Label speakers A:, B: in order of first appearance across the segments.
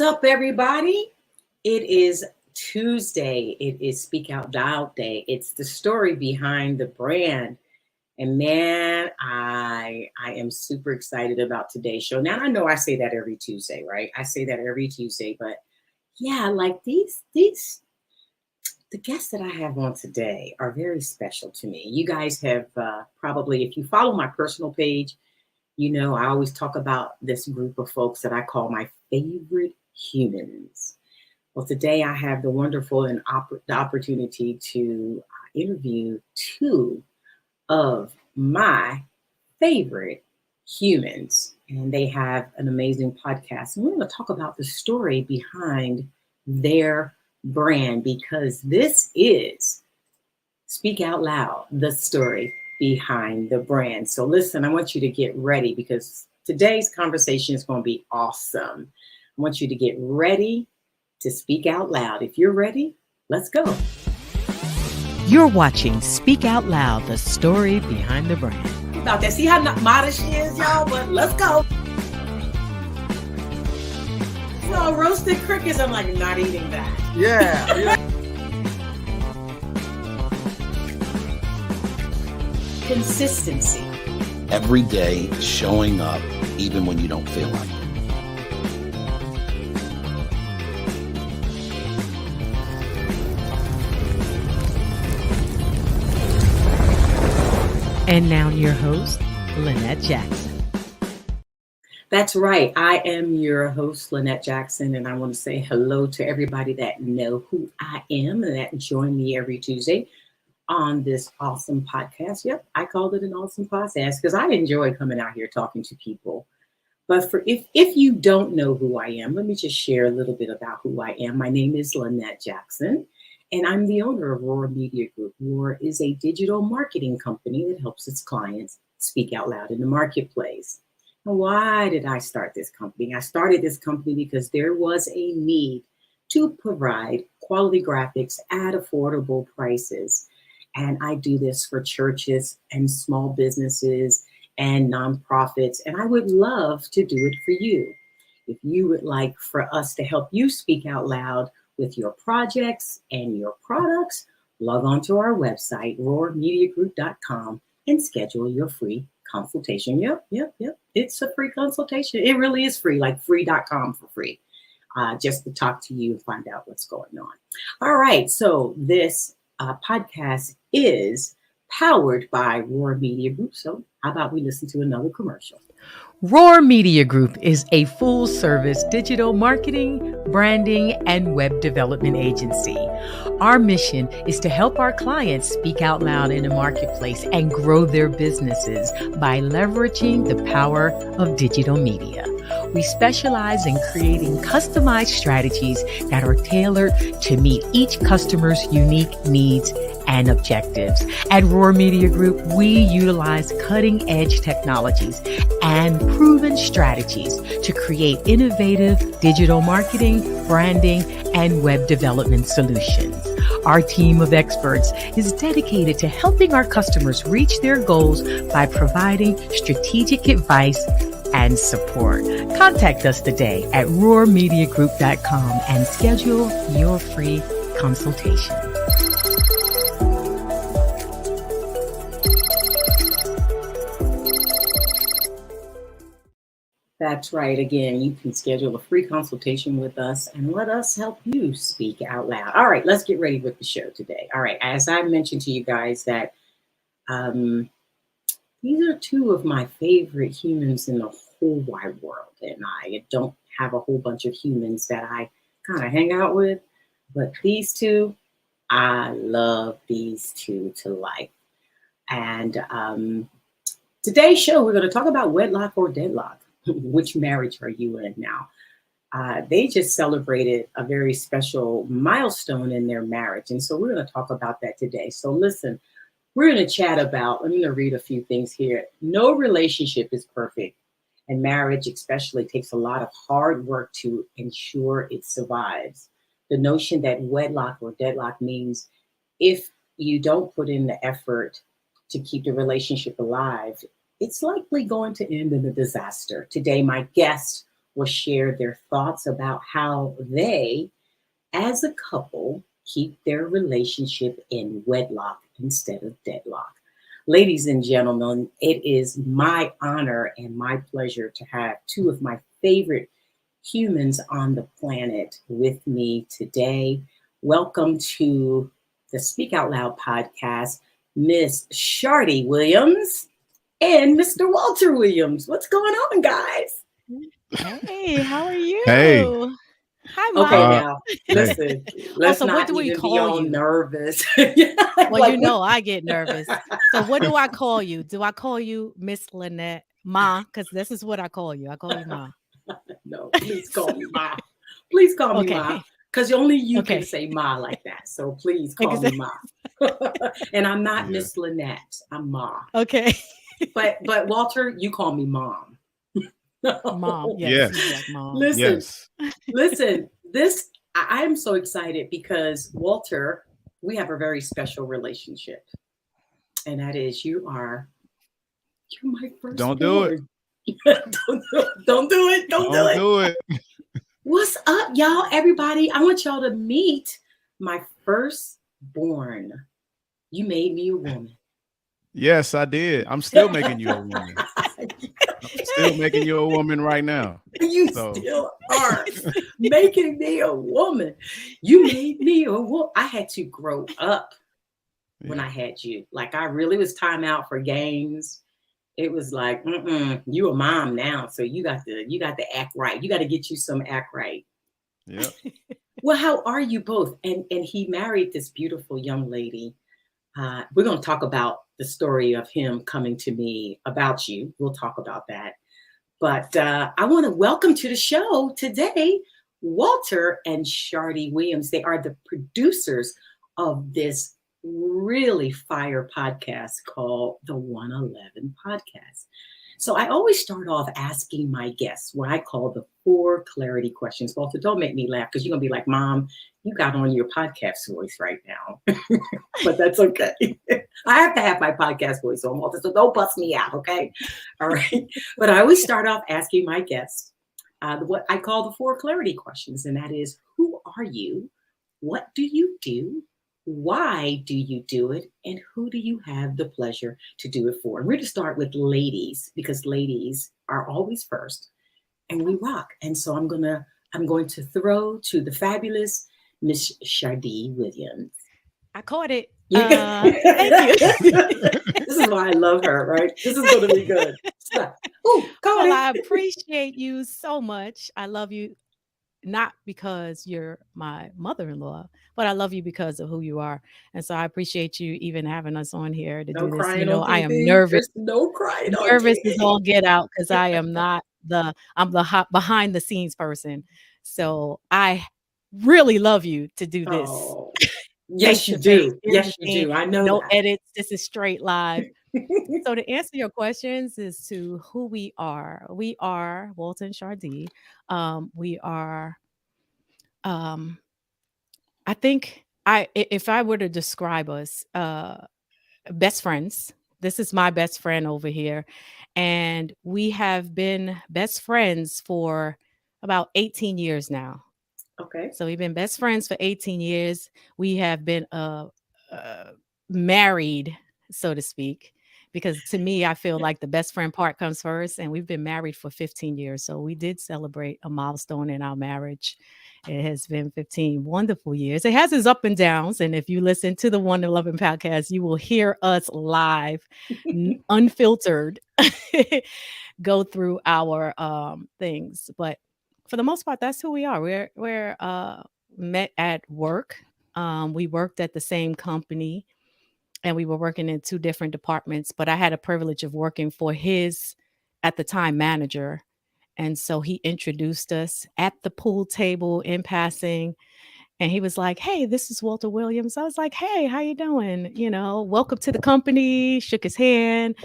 A: up, everybody? It is Tuesday. It is Speak Out Loud Day. It's the story behind the brand. And man, I am super excited about today's show. Now, I know I say that every Tuesday, right? I say that every Tuesday, but yeah, like the guests that I have on today are very special to me. You guys have probably, if you follow my personal page, you know, I always talk about this group of folks that I call my favorite humans. Well, today I have the wonderful and the opportunity to interview two of my favorite humans. And they have an amazing podcast. And we're going to talk about the story behind their brand because this is Speak Out Loud, the story behind the brand. So listen, I want you to get ready because today's conversation is going to be awesome. I want you to get ready to speak out loud. If you're ready, let's go.
B: You're watching Speak Out Loud, the story behind the brand.
A: About that. See how modest she is, y'all? But let's go. So roasted crickets, I'm like, not eating that.
C: Yeah.
A: Consistency.
C: Every day showing up, even when you don't feel like it.
B: And now your host, Lynette Jackson.
A: That's right. I am your host, Lynette Jackson, and I want to say hello to everybody that know who I am and that join me every Tuesday on this awesome podcast. Yep, I called it an awesome podcast because I enjoy coming out here talking to people. But for if you don't know who I am, let me just share a little bit about who I am. My name is Lynette Jackson, and I'm the owner of Roar Media Group. Roar is a digital marketing company that helps its clients speak out loud in the marketplace. Now, why did I start this company? I started this company because there was a need to provide quality graphics at affordable prices. And I do this for churches and small businesses and nonprofits. And I would love to do it for you. If you would like for us to help you speak out loud with your projects and your products, log on to our website, roarmediagroup.com, and schedule your free consultation. Yep. It's a free consultation. It really is free, like free.com for free, just to talk to you and find out what's going on. All right. So this podcast is powered by Roar Media Group. So how about we listen to another commercial?
B: Roar Media Group is a full-service digital marketing, branding, and web development agency. Our mission is to help our clients speak out loud in the marketplace and grow their businesses by leveraging the power of digital media. We specialize in creating customized strategies that are tailored to meet each customer's unique needs and objectives. At Roar Media Group, we utilize cutting-edge technologies and proven strategies to create innovative digital marketing, branding, and web development solutions. Our team of experts is dedicated to helping our customers reach their goals by providing strategic advice and support. Contact us today at roarmediagroup.com and schedule your free consultation.
A: That's right. Again, you can schedule a free consultation with us and let us help you speak out loud. All right, let's get ready with the show today. All right, as I mentioned to you guys that these are two of my favorite humans in the whole wide world. And I don't have a whole bunch of humans that I kind of hang out with, but these two, I love these two to life. And today's show, we're going to talk about wedlock or deadlock. Which marriage are you in now? They just celebrated a very special milestone in their marriage. And so we're going to talk about that today. So listen, we're going to chat about, I'm going to read a few things here. No relationship is perfect. And marriage especially takes a lot of hard work to ensure it survives. The notion that wedlock or deadlock means if you don't put in the effort to keep the relationship alive, it's likely going to end in a disaster. Today, my guest will share their thoughts about how they, as a couple, keep their relationship in wedlock instead of deadlock. Ladies and gentlemen, it is my honor and my pleasure to have two of my favorite humans on the planet with me today. Welcome to the Speak Out Loud podcast, Miss Shardy Williams and Mr. Walter Williams. What's going on, guys?
D: Hey, how are you?
E: Hey.
D: Hi,
A: Okay,
D: Mom.
A: now listen. Let's
D: So what
A: not
D: do we
A: even be
D: call
A: all
D: you?
A: nervous.
D: Well,
A: Like,
D: you know I get nervous. So what do I call you? Do I call you Miss Lynette? Ma? Because this is what I call you. I call you Ma.
A: No, please call me Ma. Please call me Ma.
D: Okay.
A: Because only you can
D: Okay.
A: say Ma like that. So please call me Ma. And I'm not
E: Yeah.
A: Miss Lynette. I'm Ma.
D: Okay.
A: But Walter, you call me Mom.
D: Mom. Yes.
E: Yes.
D: he's like Mom.
A: Listen,
E: Yes.
A: listen. This I'm so excited because Walter, we have a very special relationship, and that is you're my first.
E: Don't do it.
A: Don't do it. Don't do
E: Don't
A: it.
E: do it.
A: What's up, y'all? Everybody, I want y'all to meet my firstborn. You made me a woman.
E: Yes, I did. I'm still making you a woman. I'm still making you a woman right now.
A: You
E: So-
A: still are making me a woman. You made me a woman. I had to grow up when I had you. Like, I really was time out for games. It was like, you a mom now, so you got to act right. You got to get you some act right.
E: Yep.
A: Well, how are you both? And he married this beautiful young lady. We're going to talk about the story of him coming to me about you. We'll talk about that. But I want to welcome to the show today, Walter and Shardy Williams. They are the producers of this really fire podcast called the 111 Podcast. So I always start off asking my guests what I call the 4 clarity questions. Walter, don't make me laugh because you're going to be like, Mom, you got on your podcast voice right now. But that's okay. I have to have my podcast voice on, Walter, so don't bust me out, okay? All right. But I always start off asking my guests what I call the 4 clarity questions, and that is, who are you? What do you do? Why do you do it? And who do you have the pleasure to do it for? And we're going to start with ladies because ladies are always first and we rock. And so I'm going to throw to the fabulous Miss Shardy Williams.
D: I caught it.
A: Thank
D: you.
A: This is why I love her, right? This is going to be good. Oh,
D: Well, I appreciate you so much. I love you. Not because you're my mother-in-law, but I love you because of who you are. And so I appreciate you even having us on here to do this. You know, I am nervous.
A: There's no crying.
D: Nervous is all get out because I am not I'm the hot behind the scenes person. So I really love you to do this.
A: Oh, yes, you do. Yes, you do. I know
D: no
A: that.
D: edits. This is straight live. So to answer your questions is to who we are. We are Walter and Shardy. We are, I think if I were to describe us, best friends. This is my best friend over here. And we have been best friends for about 18 years now.
A: Okay.
D: So we've been best friends for 18 years. We have been married, so to speak, because to me, I feel like the best friend part comes first. And we've been married for 15 years. So we did celebrate a milestone in our marriage. It has been 15 wonderful years. It has its up and downs. And if you listen to the 111 podcast, you will hear us live, unfiltered, go through our things. But for the most part, that's who we are. We're met at work. We worked at the same company and we were working in 2 different departments, but I had a privilege of working for his, at the time, manager. And so he introduced us at the pool table in passing. And he was like, hey, this is Walter Williams. I was like, hey, how you doing? You know, welcome to the company, shook his hand.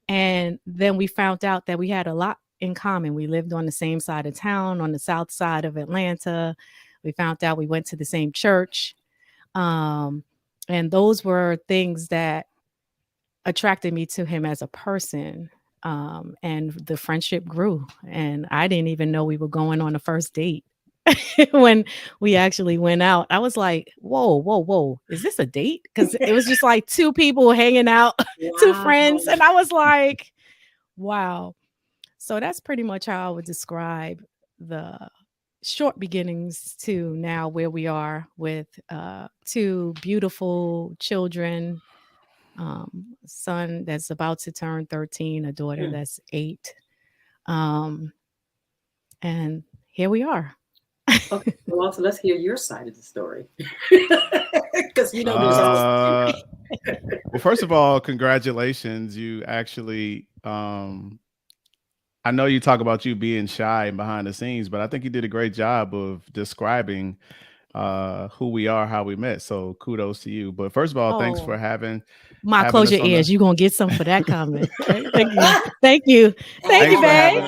D: And then we found out that we had a lot in common. We lived on the same side of town, on the south side of Atlanta. We found out we went to the same church. And those were things that attracted me to him as a person. And the friendship grew. And I didn't even know we were going on a first date. When we actually went out, I was like, whoa, whoa, whoa, is this a date? Because it was just like two people hanging out, two
A: Wow.
D: friends. And I was like, wow. So that's pretty much how I would describe the short beginnings to now where we are with two beautiful children, son that's about to turn 13, a daughter that's 8. And here we are.
A: Okay, well, so let's hear your side of the story. Because there's always
E: Well, first of all, congratulations. You actually, I know you talk about you being shy and behind the scenes, but I think you did a great job of describing who we are, how we met. So kudos to you. But first of all, thanks for having
D: close your ears. You're gonna get some for that comment. Thank you. Thank you. Thank you, babe.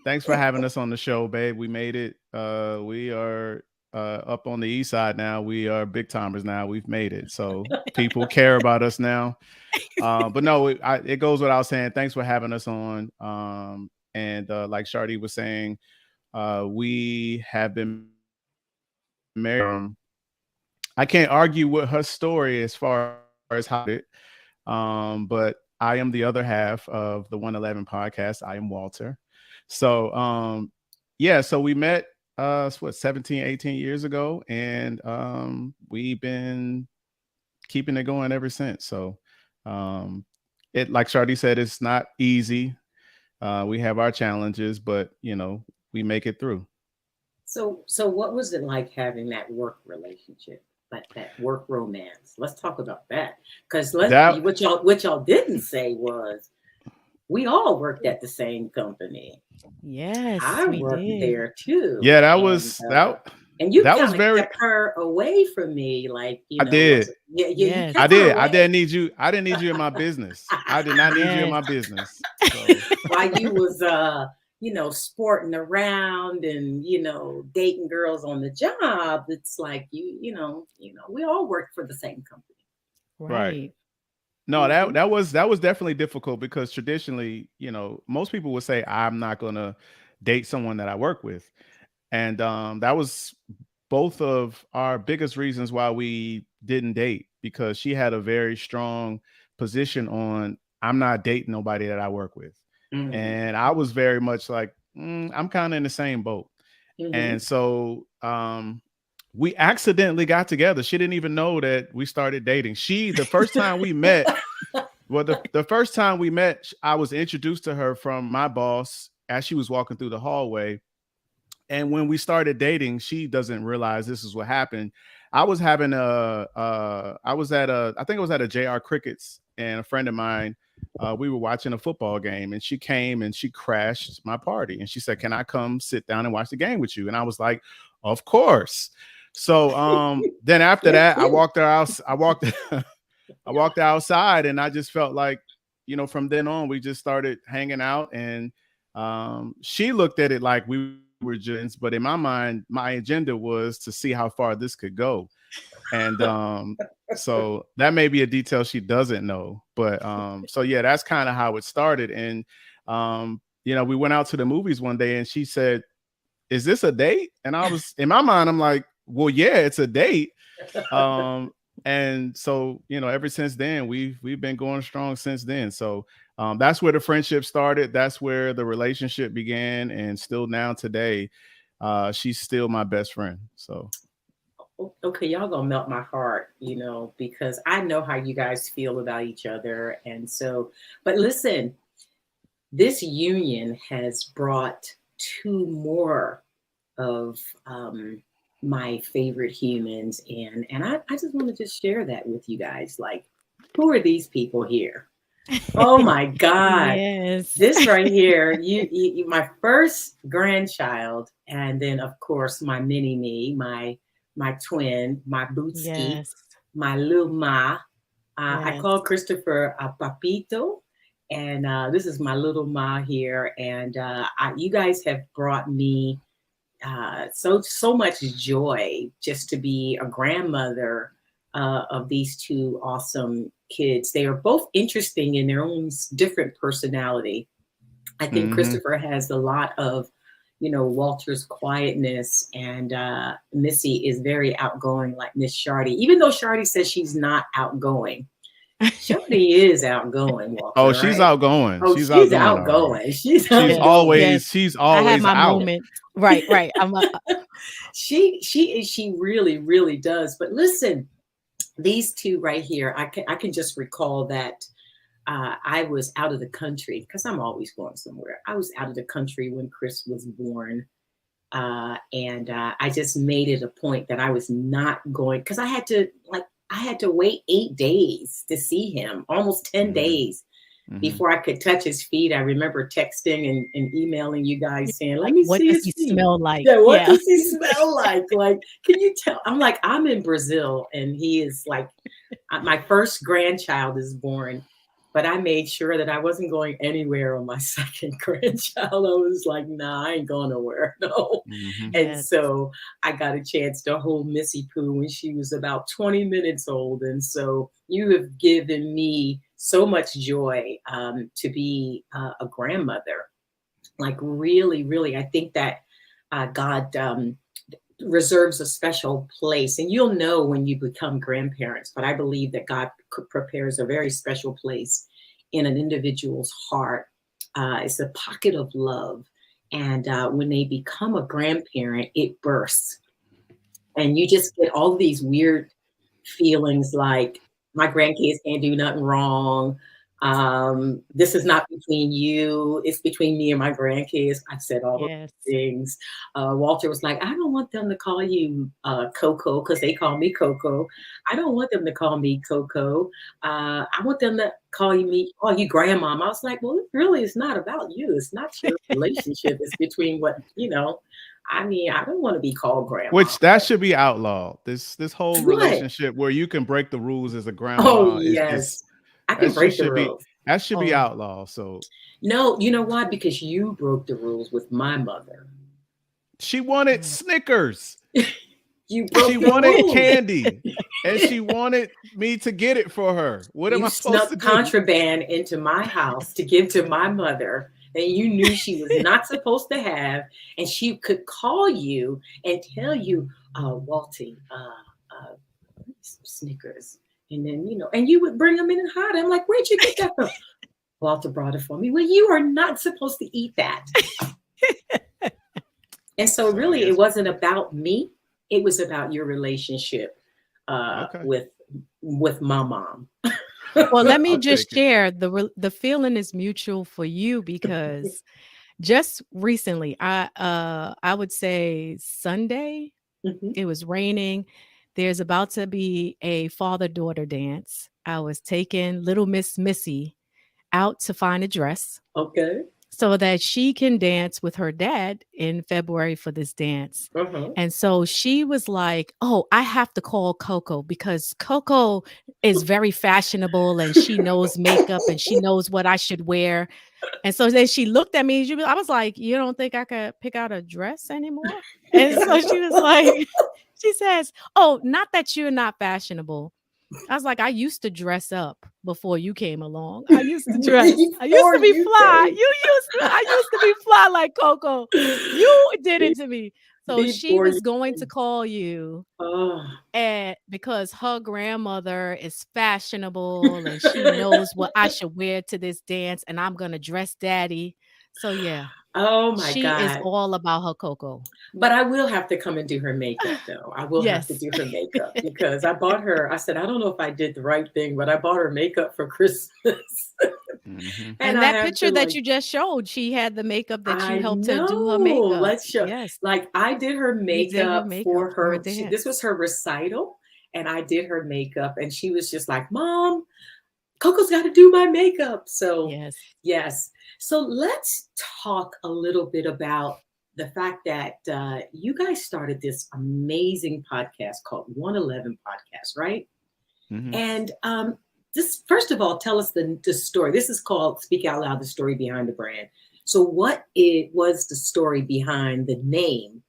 E: Thanks for having us on the show, babe. We made it. We are up on the east side now. We are big timers now. We've made it. So people care about us now. But no, it goes without saying. Thanks for having us on. And like Shardy was saying, we have been married. I can't argue with her story as far as how it, but I am the other half of the 111 podcast. I am Walter. So, so we met, 17, 18 years ago, and we've been keeping it going ever since. So, like Shardy said, it's not easy. We have our challenges, but we make it through.
A: So what was it like having that work relationship, like that work romance? Let's talk about that. Because what y'all didn't say was we all worked at the same company.
D: Yes,
A: I worked there too.
E: Yeah, that was that.
A: And you
E: that was very
A: kept her away from me, like
E: I did.
A: Yeah,
E: I did. I didn't need you. I didn't need you in my business. I did not need you in my business. So.
A: While you was sporting around and dating girls on the job, it's like we all worked for the same company.
D: Right.
E: No, that was definitely difficult because traditionally, most people would say I'm not gonna date someone that I work with. And that was both of our biggest reasons why we didn't date, because she had a very strong position on I'm not dating nobody that I work with. Mm-hmm. And I was very much like, I'm kind of in the same boat. Mm-hmm. And so we accidentally got together. She didn't even know that we started dating. The first time we met, the first time we met, I was introduced to her from my boss as she was walking through the hallway. And when we started dating, she doesn't realize this is what happened. I was having I think it was at a JR Crickets, and a friend of mine, we were watching a football game, and she came and she crashed my party. And she said, "Can I come sit down and watch the game with you?" And I was like, "Of course." So then after that, I walked outside, and I just felt like, from then on, we just started hanging out. And she looked at it like we were gents, but in my mind, my agenda was to see how far this could go. And so that may be a detail she doesn't know. But so yeah, that's kind of how it started. And we went out to the movies one day, and she said, "Is this a date?" And I was, in my mind, I'm like, well, yeah, it's a date. And so, ever since then, we've been going strong since then. So that's where the friendship started. That's where the relationship began. And still now today, she's still my best friend. So.
A: Okay, y'all gonna melt my heart, because I know how you guys feel about each other. And so, but listen, this union has brought 2 more of my favorite humans in. And I just want to just share that with you guys. Like, who are these people here? Oh my God.
D: Yes.
A: This right here, you my first grandchild, and then of course my mini me, my twin, my bootski,
D: Yes.
A: my little ma. I
D: Yes.
A: call Christopher Papito, and this is my little ma here. And you guys have brought me so much joy just to be a grandmother of these 2 awesome kids. They are both interesting in their own different personality. I think Christopher has a lot of, Walter's quietness, and Missy is very outgoing, like Miss Shardy. Even though Shardy says she's not outgoing, Shardy is outgoing, Walter.
E: Oh, she's
A: right?
E: outgoing.
A: Oh,
E: she's
A: outgoing. She's
E: always
D: I have my
E: out.
D: moment. Right.
A: She really, really does. But listen, these two right here, I can just recall that I was out of the country, because I'm always going somewhere. I was out of the country when Chris was born. And I just made it a point that I was not going, because I had to wait 8 days to see him, almost 10 days before I could touch his feet. I remember texting and emailing you guys saying, let me
D: what
A: see
D: does
A: his
D: he
A: feet.
D: smell like?
A: Yeah, what does he smell like? Like, can you tell? I'm like, I'm in Brazil, and he is like, my first grandchild is born. But I made sure that I wasn't going anywhere on my second grandchild. I was like, nah, I ain't going nowhere. No. And so I got a chance to hold Missy Pooh when she was about 20 minutes old. And so you have given me so much joy to be a grandmother. Like, really, really, I think that God reserves a special place, and you'll know when you become grandparents, but I believe that God prepares a very special place in an individual's heart. It's a pocket of love, and when they become a grandparent, it bursts, and you just get all these weird feelings like, my grandkids can't do nothing wrong. This is not between you, it's between me and my grandkids. I said all those things. Walter was like, I don't want them to call you Coco, because they call me Coco. I don't want them to call me Coco. I want them to call you grandmom. I was like, well, it really is not about you. It's not your relationship. It's between what, I mean, I don't want to be called grandma.
E: Which that should be outlawed. This whole relationship where you can break the rules as a grandma.
A: Oh, yes. I can break the rules.
E: That should be outlawed. So
A: no, you know why? Because you broke the rules with my mother.
E: She wanted Snickers.
A: She
E: wanted candy, and she wanted me to get it for her. What am I supposed to do?
A: Contraband into my house to give to my mother, and you knew she was not supposed to have, and she could call you and tell you, Walty, Snickers. And then, and you would bring them in and hide. I'm like, where'd you get that from? Walter brought it for me. Well, you are not supposed to eat that. And so really, it wasn't about me. It was about your relationship with my mom.
D: Well, let me just share, the feeling is mutual for you, because just recently, I would say Sunday, it was raining. There's about to be a father-daughter dance. I was taking little Miss Missy out to find a dress.
A: Okay.
D: So that she can dance with her dad in February for this dance. And so she was like, oh, I have to call Coco, because Coco is very fashionable and she knows makeup and she knows what I should wear. And so then she looked at me. I was like, you don't think I could pick out a dress anymore? And so she was like, she says, oh, not that you're not fashionable. I was like, I used to dress up before you came along. I used to dress. I used to be fly. I used to be fly like Coco. You did it to me. So she was going to call you, and because her grandmother is fashionable and she knows what I should wear to this dance, and I'm gonna dress daddy. So yeah.
A: Oh my God.
D: She is all about her Coco.
A: But I will have to come and do her makeup, though. I will have to do her makeup, because I bought her, I said, I don't know if I did the right thing, but I bought her makeup for Christmas.
D: And that picture that you just showed, she had the makeup that you helped to do her makeup.
A: Let's show. Yes. Like, I did her makeup, for her. This was her recital, and I did her makeup, and she was just like, Mom, Coco's got to do my makeup. So yes. So let's talk a little bit about the fact that you guys started this amazing podcast called 111 Podcast, right? And this, first of all, tell us the story. This is called Speak Out Loud, the story behind the brand. So what was the story behind the name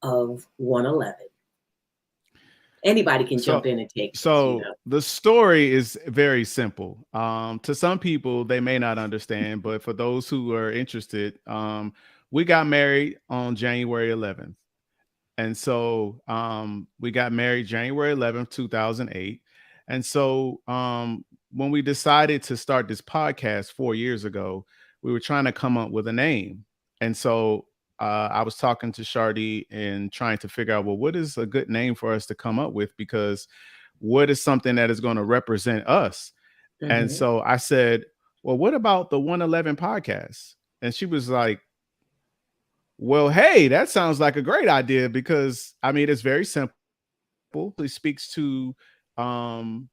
A: of 111? Anybody can
E: So
A: jump in and take this, you
E: so
A: know.
E: the story is very simple. To some people they may not understand, but for those who are interested, we got married on January 11th. And so we got married January 11th, 2008. And so when we decided to start this podcast 4 years ago, we were trying to come up with a name. And so I was talking to Shardy and trying to figure out, well, what is a good name for us to come up with? Because what is something that is going to represent us? And
A: Mhm.
E: so I said, well, what about the 111 podcast? And she was like, well, hey, that sounds like a great idea because I mean, it's very simple. It speaks to um,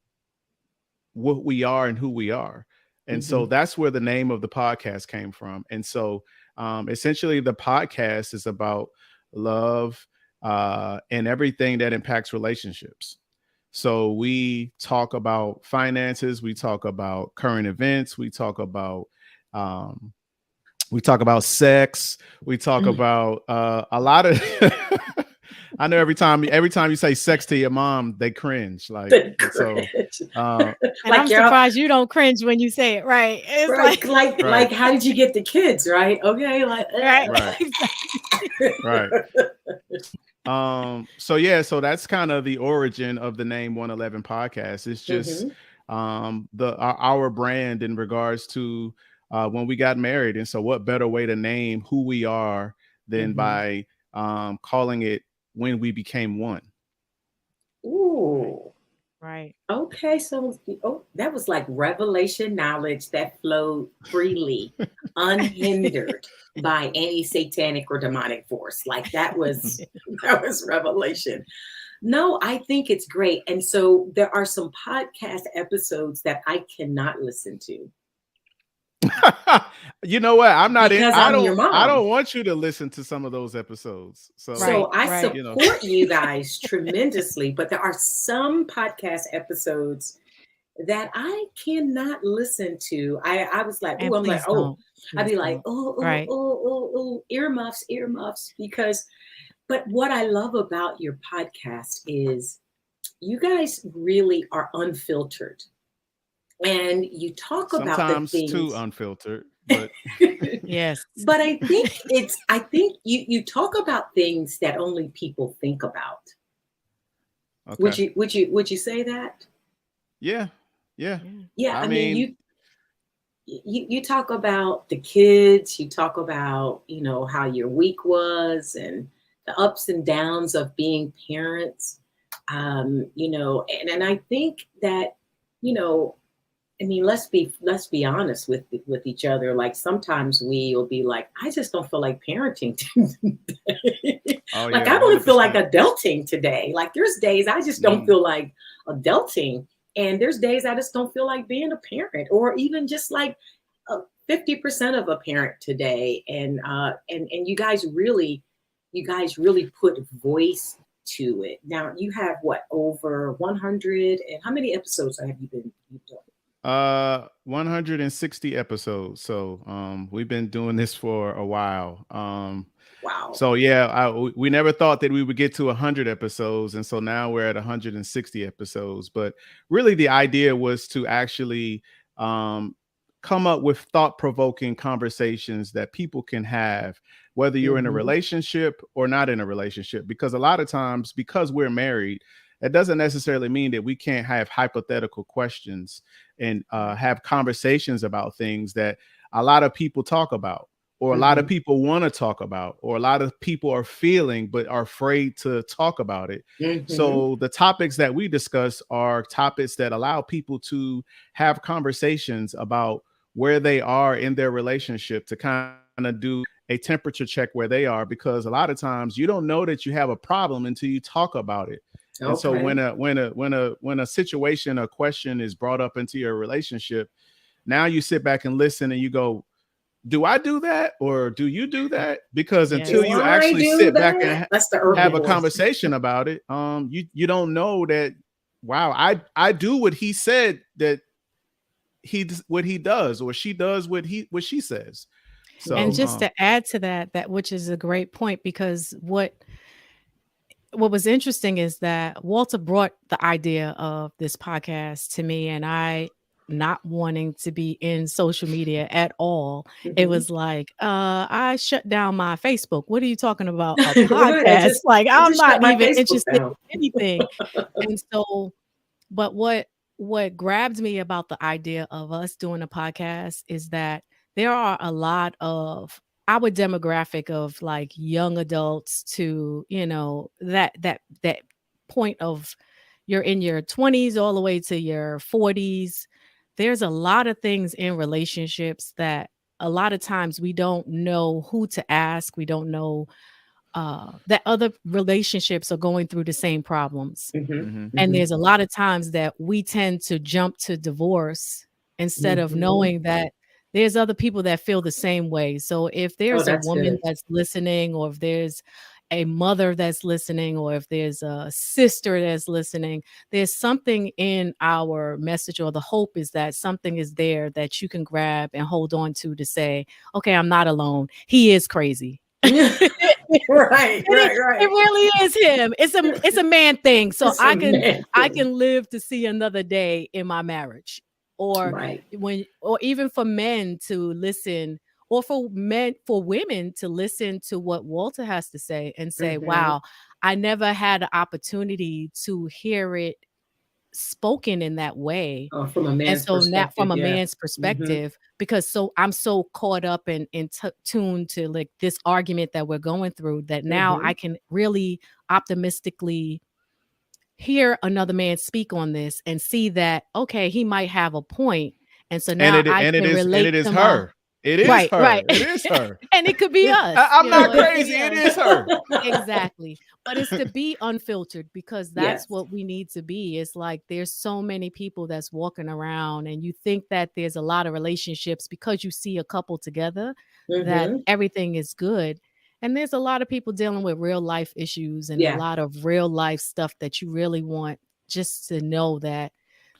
E: what we are and who we are. And so
A: Mhm.
E: that's where the name of the podcast came from. And so essentially, the podcast is about love and everything that impacts relationships. So we talk about finances, we talk about current events, um, we talk about sex. We talk
A: Mm.
E: about a lot of. I know every time you say sex to your mom, they cringe. Like,
A: The
E: and so,
A: courage.
E: uh,
D: And
A: Like
D: I'm
A: y'all,
D: surprised you don't cringe when you say it, right? It's
A: right?
D: like,
E: right,
A: How did you get the kids? Right? Okay, like.
D: right?
E: right,
D: Exactly.
E: right. So yeah, so that's kind of the origin of the name 111 podcast. It's just
A: Mhm.
E: our brand in regards to when we got married. And so what better way to name who we are than
A: Mhm.
E: by calling it when we became one.
A: Ooh.
D: Right.
A: Okay, so that was like revelation knowledge that flowed freely, unhindered by any satanic or demonic force. Like that was that was revelation. No, I think it's great. And so there are some podcast episodes that I cannot listen to
E: You know what? I'm not in
A: because I'm your
E: I
A: mom.
E: don't want you to listen to some of those episodes. So,
D: Right.
A: So I
D: Right.
E: you know.
A: support you guys tremendously, but there are some podcast episodes that I cannot listen to. I was like, oh,
D: And
A: I'm like,
D: please
A: oh,
D: don't.
A: I'd
D: Please
A: be like,
D: don't.
A: oh,
D: Right.
A: earmuffs, earmuffs, because but what I love about your podcast is you guys really are unfiltered and you talk about the
E: Sometimes too
A: things.
E: unfiltered, but
D: Yes.
A: But I think you talk about things that only people think about.
E: okay.
A: Would you say that?
E: Yeah. Yeah.
D: Yeah.
A: Yeah,
E: I
A: I mean
E: mean,
A: you talk about the kids, you talk about, you know, how your week was and the ups and downs of being parents. You know, and I think that, you know, I mean, let's be honest with each other. Like sometimes we will be like, I just don't feel like parenting today.
E: oh
A: Like
E: yeah,
A: I don't feel like
E: 100%.
A: adulting today. Like there's days I just don't
E: Mm.
A: feel like adulting, and there's days I just don't feel like being a parent, or even just like 50% of a parent today. And you guys really put voice to it. Now you have what, over 100, and how many episodes have you been you've done?
E: 160 episodes. So we've been doing this for a while.
A: Wow.
E: So yeah, we never thought that we would get to 100 episodes, and so now we're at 160 episodes. But really, the idea was to actually um, come up with thought-provoking conversations that people can have, whether you're in a
A: Hmm.
E: relationship or not in a relationship. Because a lot of times, because we're married, it doesn't necessarily mean that we can't have hypothetical questions and
D: Right.
E: have conversations about things that a lot of people talk about, or a lot of
A: Hmm.
E: people want to talk about, or a lot of people are feeling but are afraid to talk about it.
A: Hmm.
E: So the topics that we discuss are topics that allow people to have conversations about where they are in their relationship, to kind of do a temperature check where they are, because a lot of times you don't know that you have a problem until you talk about it. And so
A: Okay.
E: when a situation, a question is brought up into your relationship, now you sit back and listen and you go, do I do that or do you do that? Because until
A: Do
D: Yes.
E: you
A: I
E: actually
A: do
E: sit back
A: that?
E: and
A: That's the urban
E: have a
A: voice.
E: conversation about it, you don't know that. Wow, I do what he said that what he does, or she does what she says.
D: And
E: So
A: Hmm.
D: just to add to that, that which is a great point, because what was interesting is that Walter brought the idea of this podcast to me, and I, not wanting to be in social media at all, it was like, I shut down my Facebook. What are you talking about? A
A: Right.
D: podcast? Like,
A: I
D: I'm
A: just shut
D: not
A: my
D: even
A: Facebook
D: interested
A: down.
D: in anything. And so, but what grabbed me about the idea of us doing a podcast is that there are a lot of our demographic of like young adults to, that point of you're in your 20s all the way to your 40s. There's a lot of things in relationships that a lot of times we don't know who to ask. We don't know that other relationships are going through the same problems. And there's a lot of times that we tend to jump to divorce instead of knowing that there's other people that feel the same way. So if there's a
A: that's
D: woman
A: good.
D: that's listening, or if there's a mother that's listening, or if there's a sister that's listening, there's something in our message, or the hope is that something is there that you can grab and hold on to say, okay, I'm not alone. He is crazy.
A: Right.
D: It really is him. It's a man thing. So
A: It's a
D: I
A: man
D: can live to see another day in my marriage. Or
A: Right.
D: or even for men to listen, or for women to listen to what Walter has to say and say, wow, I never had an opportunity to hear it spoken in that way.
A: From a
D: And
A: man's
D: so now
A: perspective,
D: from a
A: yeah.
D: man's perspective, because I'm so caught up and tuned to like this argument that we're going through, that now I can really optimistically hear another man speak on this and see that, okay, he might have a point. And so now I can relate
E: it is
D: to
E: her. It is
D: right,
E: her.
D: right.
E: It is her.
D: And it could be us.
E: I'm not
D: it could
E: crazy.
D: be
E: It
D: us.
E: is her.
D: Exactly. But it's to be unfiltered, because that's
A: Yes.
D: what we need to be. It's like there's so many people that's walking around, and you think that there's a lot of relationships because you see a couple together that everything is good. And there's a lot of people dealing with real life issues and a
A: Yeah.
D: lot of real life stuff that you really want just to know that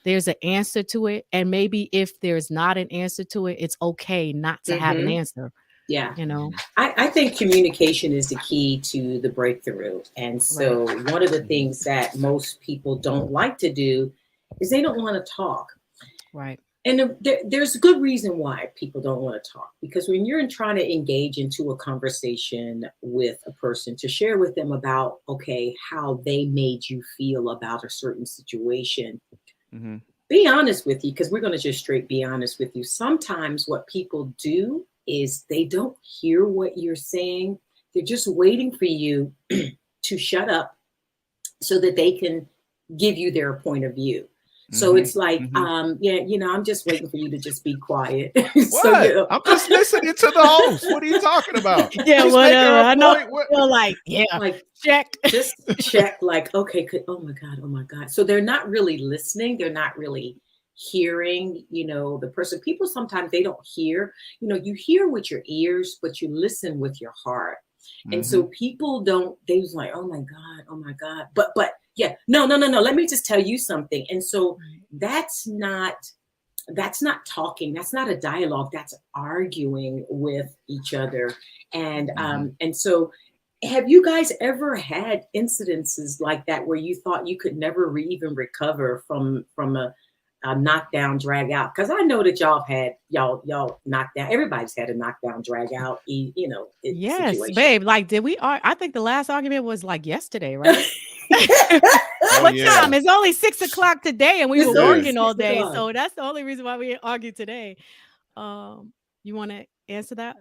D: there's an answer to it. And maybe if there's not an answer to it, it's okay not to have an answer.
A: Yeah.
D: You know,
A: I think communication is the key to the breakthrough. And so one of the things that most people don't like to do is they don't want to talk.
D: Right.
A: And there's a good reason why people don't want to talk, because when you're trying to engage into a conversation with a person to share with them about, okay, how they made you feel about a certain situation, be honest with you, because we're going to just straight be honest with you. Sometimes what people do is they don't hear what you're saying. They're just waiting for you to shut up so that they can give you their point of view. So it's like, I'm just waiting for you to just be quiet. So,
E: I'm just listening to the host. What are you talking about?
D: Yeah,
E: She's
D: whatever. I know. Feel like, check.
A: Just check. Like, okay, oh my God. So they're not really listening. They're not really hearing, the person. People sometimes they don't hear. You hear with your ears, but you listen with your heart. And so people don't. They was like, oh my God. But. Yeah, no. Let me just tell you something. And so that's not talking. That's not a dialogue. That's arguing with each other. And so have you guys ever had incidences like that where you thought you could never even recover from a knockdown, drag out? Because I know that y'all knocked down. Everybody's had a knockdown, drag out.
D: Yes,
A: situation.
D: babe. Like, did we? I think the last argument was like yesterday, right? What time? It's only 6:00 today, and we were working all day, so that's the only reason why we argued today. You want to answer that?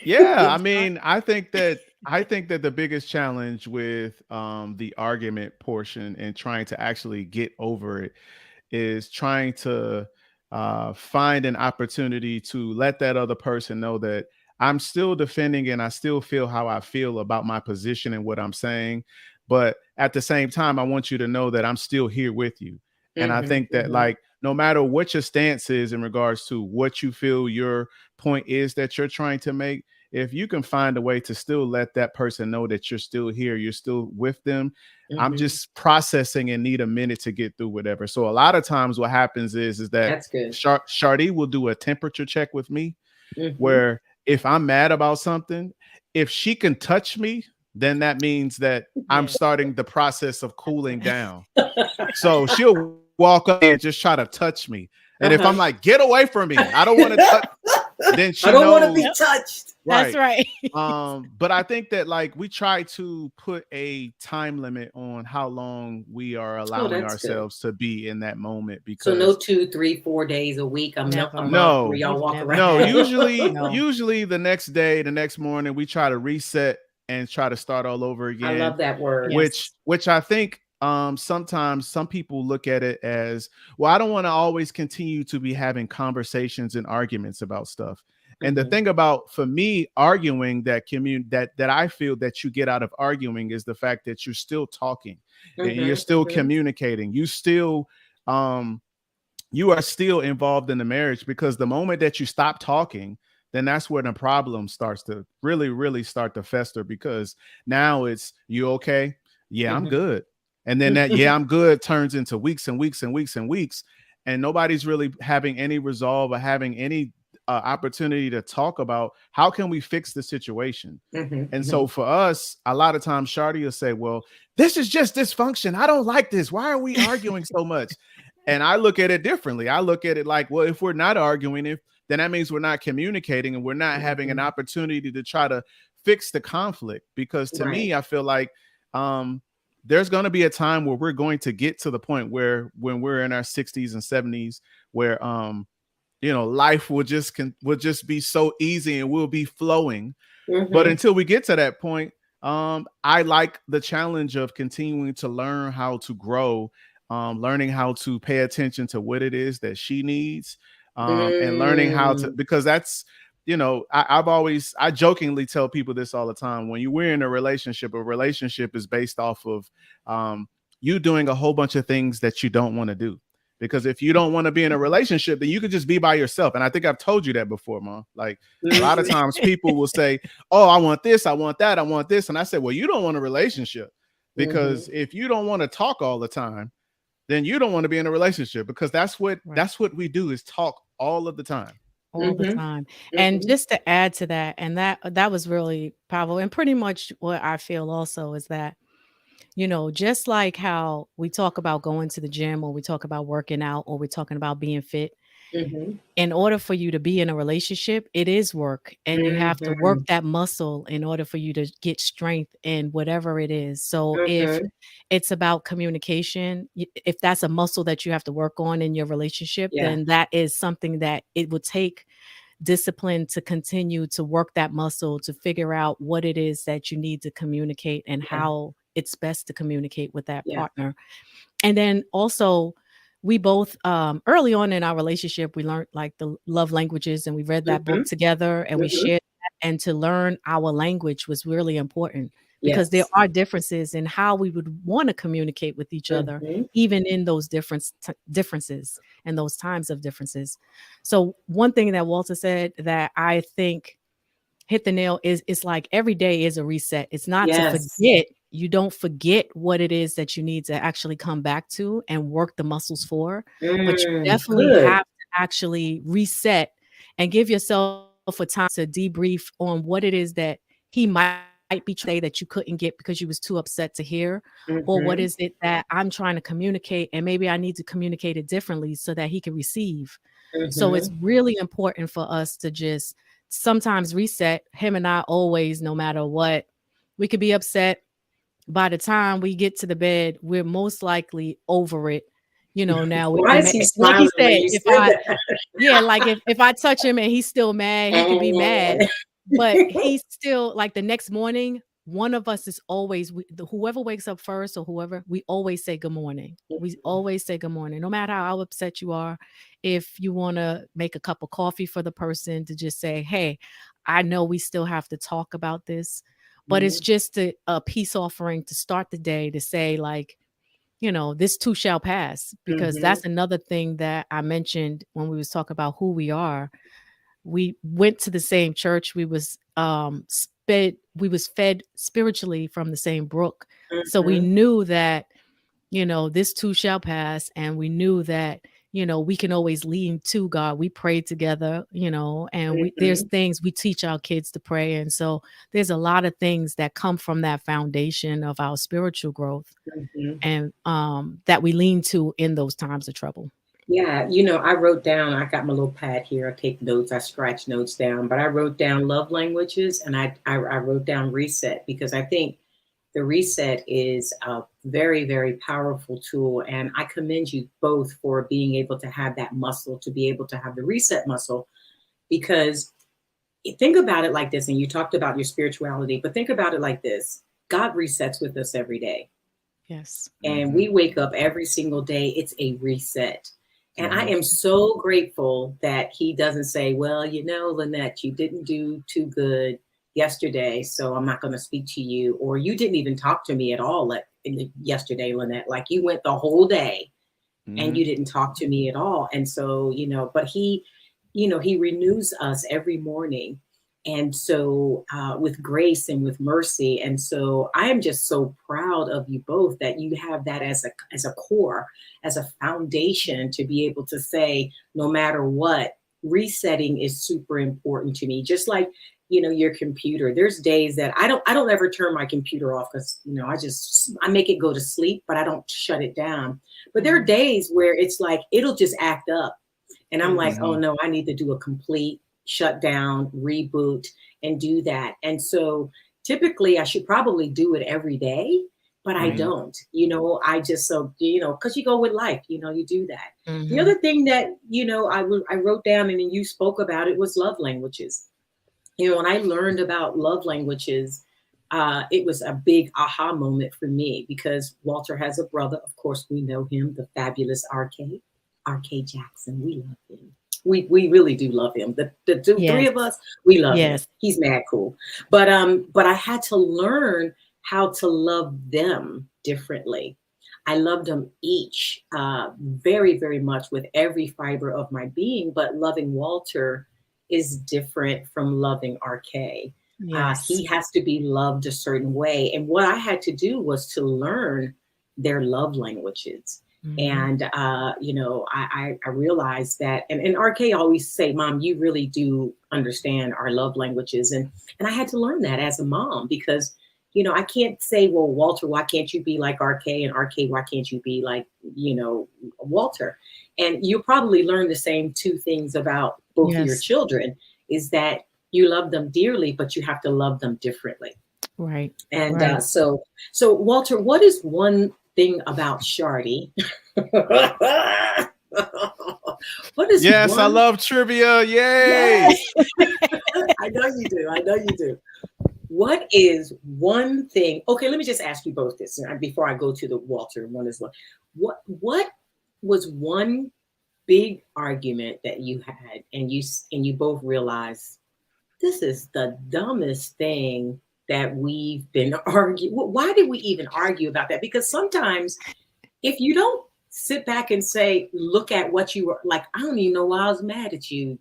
E: Yeah, I mean, I think that the biggest challenge with the argument portion and trying to actually get over it is trying to find an opportunity to let that other person know that I'm still defending and I still feel how I feel about my position and what I'm saying. But at the same time, I want you to know that I'm still here with you. And I think that like, no matter what your stance is in regards to what you feel your point is that you're trying to make, if you can find a way to still let that person know that you're still here, you're still with them. I'm just processing and need a minute to get through whatever. So a lot of times what happens is that
A: that's good.
E: Shardy will do a temperature check with me where if I'm mad about something, if she can touch me, then that means that I'm
D: Yeah.
E: starting the process of cooling down. So she'll walk up and just try to touch me. And if I'm like, get away from me, I don't want to touch, then she
A: I don't want to
E: knows.
A: be touched.
D: That's right.
E: But I think that like we try to put a time limit on how long we are allowing
A: that's good.
E: ourselves to be in that moment,
A: So
E: because
A: no 2, 3, 4 days a week, a
D: Never.
A: month
E: No.
A: where y'all
D: We've
A: walk
D: never
A: around.
E: no,
D: had-
E: usually
D: No.
E: usually the next day, the next morning, we try to reset and try to start all over
A: I
E: again.
A: love that word.
D: Yes.
E: Which I think sometimes some people look at it as, well, I don't want to always continue to be having conversations and arguments about stuff. And the
A: Mhm.
E: thing about, for me, arguing that that I feel that you get out of arguing is the fact that you're still talking and you're
A: Mhm,
E: still
A: mhm.
E: communicating. You are still involved in the marriage, because the moment that you stop talking, then that's where the problem starts to really start to fester, because now it's, you okay? Yeah, I'm
A: Mhm.
E: good. And then that, yeah, I'm good turns into weeks and weeks and weeks and weeks. And nobody's really having any resolve or having any opportunity to talk about how can we fix the situation.
A: Mhm,
E: And
A: mhm.
E: so for us, a lot of times Shardy will say, well, this is just dysfunction. I don't like this. Why are we arguing so much? And I look at it differently. I look at it like, well, if we're not arguing, then that means we're not communicating and we're not having an
A: Mhm.
E: opportunity to try to fix the conflict. Because to
A: Right.
E: me, I feel like there's going to be a time where we're going to get to the point where, when we're in our 60s and 70s, where life will just be so easy and we'll be flowing. But
A: Mhm.
E: until we get to that point, I like the challenge of continuing to learn how to grow, learning how to pay attention to what it is that she needs, and learning how to,
A: Mm.
E: because that's, I jokingly tell people this all the time. When we're in a relationship is based off of you doing a whole bunch of things that you don't want to do. Because if you don't want to be in a relationship, then you could just be by yourself. And I think I've told you that before, Mom. Like, a lot of times people will say, oh, I want this, I want that, I want this. And I said, well, you don't want a relationship, because if you don't want to talk all the time, then you don't want to be in a relationship, because that's what we do, is talk all of the time.
D: All the
A: Mhm.
D: time. And
A: Mhm.
D: just to add to that, and that was really powerful. And pretty much what I feel also is that, just like how we talk about going to the gym, or we talk about working out, or we're talking about being fit,
A: Mhm.
D: in order for you to be in a relationship, it is work. And you have to work
A: Mhm.
D: that muscle in order for you to get strength in whatever it is. So if
A: Mhm.
D: it's about communication, if that's a muscle that you have to work on in your relationship,
A: Yeah.
D: then that is something that it would take discipline to continue to work that muscle, to figure out what it is that you need to communicate and
A: Yeah.
D: how it's best to communicate with that
A: Yeah.
D: partner. And then also, we both early on in our relationship, we learned like the love languages, and we read that book
A: Mhm.
D: together, and we
A: Mhm.
D: shared that. And to learn our language was really important, because there
A: Yes.
D: are differences in how we would want to communicate with each other,
A: Mhm.
D: even in those differences and those times of differences. So one thing that Walter said that I think hit the nail is, it's like every day is a reset. It's not to
A: Yes.
D: forget. You don't forget what it is that you need to actually come back to and work the muscles for, but you definitely
A: Good.
D: have to actually reset and give yourself a time to debrief on what it is that he might be say that you couldn't get because you was too upset to hear, or what
A: Mhm.
D: is it that I'm trying to communicate, and maybe I need to communicate it differently so that he can receive. So it's
A: Mhm.
D: really important for us to just sometimes reset. Him and I always, no matter what, we could be upset. By the time we get to the bed, we're most likely over it. Now
A: Why is he
D: like he
A: smiling when
D: said,
A: you
D: if
A: said
D: I
A: that?
D: yeah, like if I touch him and he's still mad, he could be mad, but he's still like the next morning, one of us is always whoever wakes up first, or whoever, we always say good morning. We always say good morning, no matter how upset you are. If you want to make a cup of coffee for the person, to just say, hey, I know we still have to talk about this, but it's just a peace offering to start the day, to say like, this too shall pass, because
A: Mhm.
D: that's another thing that I mentioned when we was talking about who we are. We went to the same church. We was fed spiritually from the same brook. So we
A: Mhm.
D: knew that, this too shall pass. And we knew that, we can always lean to God. We pray together, and there's things we teach our kids to pray. And so there's a lot of things that come from that foundation of our spiritual growth and that we lean to in those times of trouble.
A: Yeah, I wrote down, I got my little pad here. I take notes, I scratch notes down, but I wrote down love languages and I wrote down reset because I think the reset is a very, very powerful tool. And I commend you both for being able to have that muscle, to be able to have the reset muscle, because think about it like this. And you talked about your spirituality, but think about it like this. God resets with us every day.
D: Yes.
A: And we wake up every single day. It's a reset. And I am so grateful that he doesn't say, well, Lynette, you didn't do too good yesterday, so I'm not going to speak to you. Or you didn't even talk to me at all yesterday, Lynette. Like you went the whole day and you didn't talk to me at all. And so, but he renews us every morning. And so with grace and with mercy. And so I am just so proud of you both that you have that as a core, as a foundation to be able to say, no matter what, resetting is super important to me. Just like, your computer. There's days that I don't ever turn my computer off because, I make it go to sleep, but I don't shut it down. But there are days where it's like, it'll just act up. And I'm like, oh no, I need to do a complete shut down, reboot, and do that. And so typically I should probably do it every day, but I don't, I just, because you go with life, you do that. The other thing that, I wrote down and then you spoke about it was love languages. When I learned about love languages, it was a big aha moment for me because Walter has a brother. Of course, we know him, the fabulous RK Jackson. We love him. We really do love him. The three of us, we love him. He's mad cool. But I had to learn how to love them differently. I loved them each very, very much with every fiber of my being. But loving Walter is different from loving RK. He has to be loved a certain way. And what I had to do was to learn their love languages. And, I realized that, and RK always say, Mom, you really do understand our love languages. And I had to learn that as a mom, because, I can't say, well, Walter, why can't you be like RK? And RK, why can't you be like, Walter? And you'll probably learn the same two things about both of your children, is that you love them dearly, but you have to love them differently.
D: Right.
A: And so Walter, what is one thing about Shardy? What is
E: I love trivia. Yay!
A: Yes. I know you do. What is one thing? Okay, let me just ask you both this before I go to the Walter one as well. What was one big argument that you had and you both realized this is the dumbest thing that we've been arguing? Why did we even argue about that? Because sometimes if you don't sit back and say, look at what you were like, I don't even know why I was mad at you,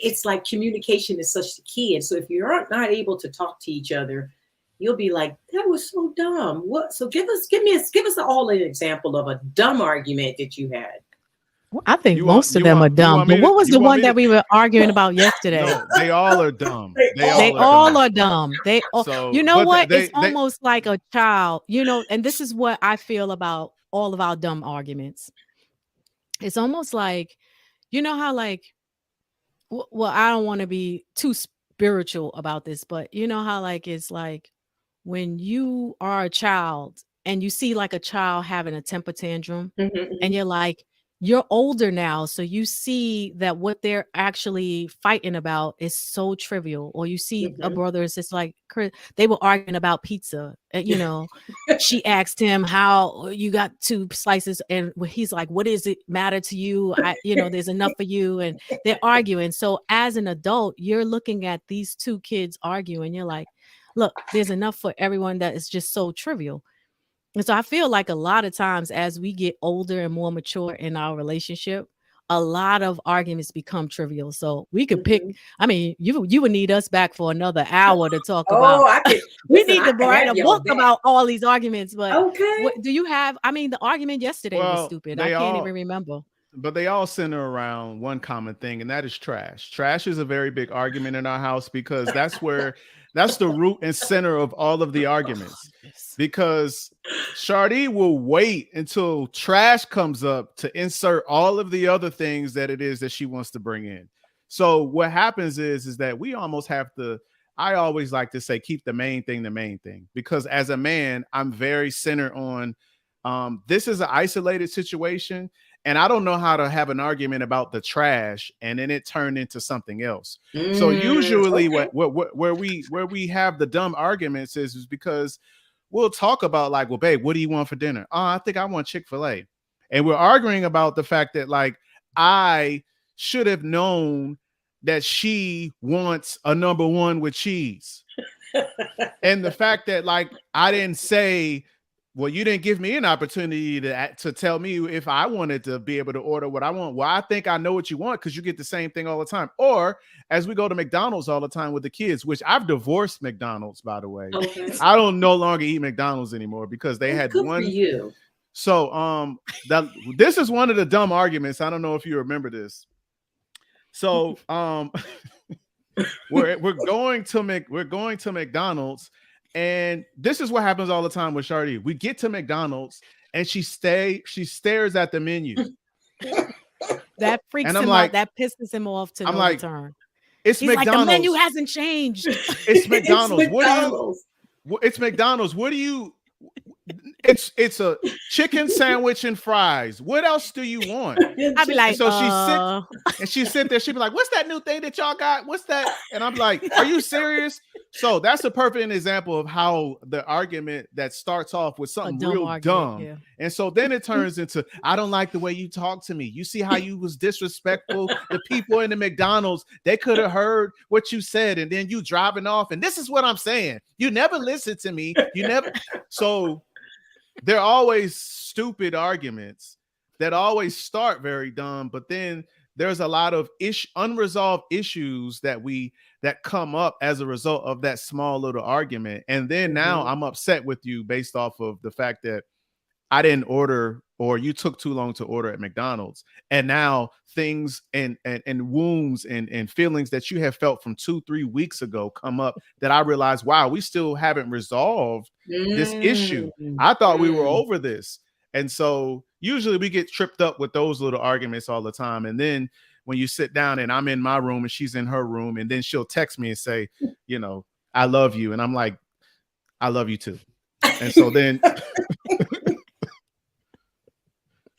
A: it's like communication is such the key. And so if you're not able to talk to each other, you'll be like, that was so dumb. What? So give us all an example of a dumb argument that you had.
D: Well, I think most of them are dumb. But what was the one that we were arguing about yesterday?
E: No, they all are dumb.
D: They all are dumb. They all, it's almost like a child, and this is what I feel about all of our dumb arguments. It's almost like, how like, well, I don't want to be too spiritual about this, but how like, it's like when you are a child and you see like a child having a temper tantrum and you're like, you're older now, so you see that what they're actually fighting about is so trivial. Or you see a brother, it's just like they were arguing about pizza. She asked him how you got 2 slices, and he's like, "What does it matter to you? There's enough for you." And they're arguing. So as an adult, you're looking at these 2 kids arguing. You're like, "Look, there's enough for everyone that is just so trivial." And so I feel like a lot of times as we get older and more mature in our relationship, a lot of arguments become trivial. So we could pick.
A: Mhm.
D: I mean, you would need us back for another hour to talk
A: Oh,
D: about.
A: I could
D: We
A: listen.
D: need
A: I
D: to
A: could
D: write a
A: have y'all
D: book
A: back.
D: about all these arguments. But
A: Okay.
D: what do you have? I mean, the argument yesterday was
E: Well,
D: stupid. I can't even remember.
E: but they all center around one common thing, and that is trash. Trash is a very big argument in our house because that's the root and center of all of the arguments. Because Shardy will wait until trash comes up to insert all of the other things that it is that she wants to bring in. So what happens is that we almost have to, I always like to say, keep the main thing, because as a man, I'm very centered on this is an isolated situation. And I don't know how to have an argument about the trash and then it turned into something else. So usually
A: Okay.
E: where we have the dumb arguments is because we'll talk about like, well, babe, what do you want for dinner? Oh, I think I want Chick-fil-A. And we're arguing about the fact that like I should have known that she wants a number one with cheese. And the fact that like I didn't say, well, you didn't give me an opportunity to tell me if I wanted to be able to order what I want. Well, I think I know what you want because you get the same thing all the time. Or as we go to McDonald's all the time with the kids, which I've divorced McDonald's, by the way.
A: Okay.
E: I don't no longer eat McDonald's anymore because they had
A: Good
E: one.
A: for you.
E: So this is one of the dumb arguments. I don't know if you remember this. So we're going to McDonald's. And this is what happens all the time with Shardy. We get to McDonald's and she stares at the menu.
D: That freaks
E: and I'm
D: him
E: like,
D: out. That pisses him off to
E: I'm
D: no
E: like,
D: return.
E: It's
D: He's
E: McDonald's.
D: like, the menu hasn't changed.
E: It's McDonald's.
A: It's McDonald's.
E: It's McDonald's. What do you? It's a chicken sandwich and fries. What else do you want?
D: I'd be like,
E: so she sit there. She'd be like, "What's that new thing that y'all got? What's that?" And I'm like, "Are you serious?" So that's a perfect example of how the argument that starts off with something real dumb,
D: yeah.
E: and so then it turns into, "I don't like the way you talk to me. You see how you was disrespectful. The people in the McDonald's, they could have heard what you said, and then you driving off. And this is what I'm saying. You never listen to me. You never." So they're always stupid arguments that always start very dumb, but then there's a lot of unresolved issues that come up as a result of that small little argument. And then now I'm upset with you based off of the fact that I didn't order, or you took too long to order at McDonald's. And now things and wounds and feelings that you have felt from 2-3 weeks ago come up that I realized, wow, we still haven't resolved this issue. I thought we were over this. And so usually we get tripped up with those little arguments all the time. And then when you sit down and I'm in my room and she's in her room, and then she'll text me and say, you know, I love you. And I'm like, I love you too. And so then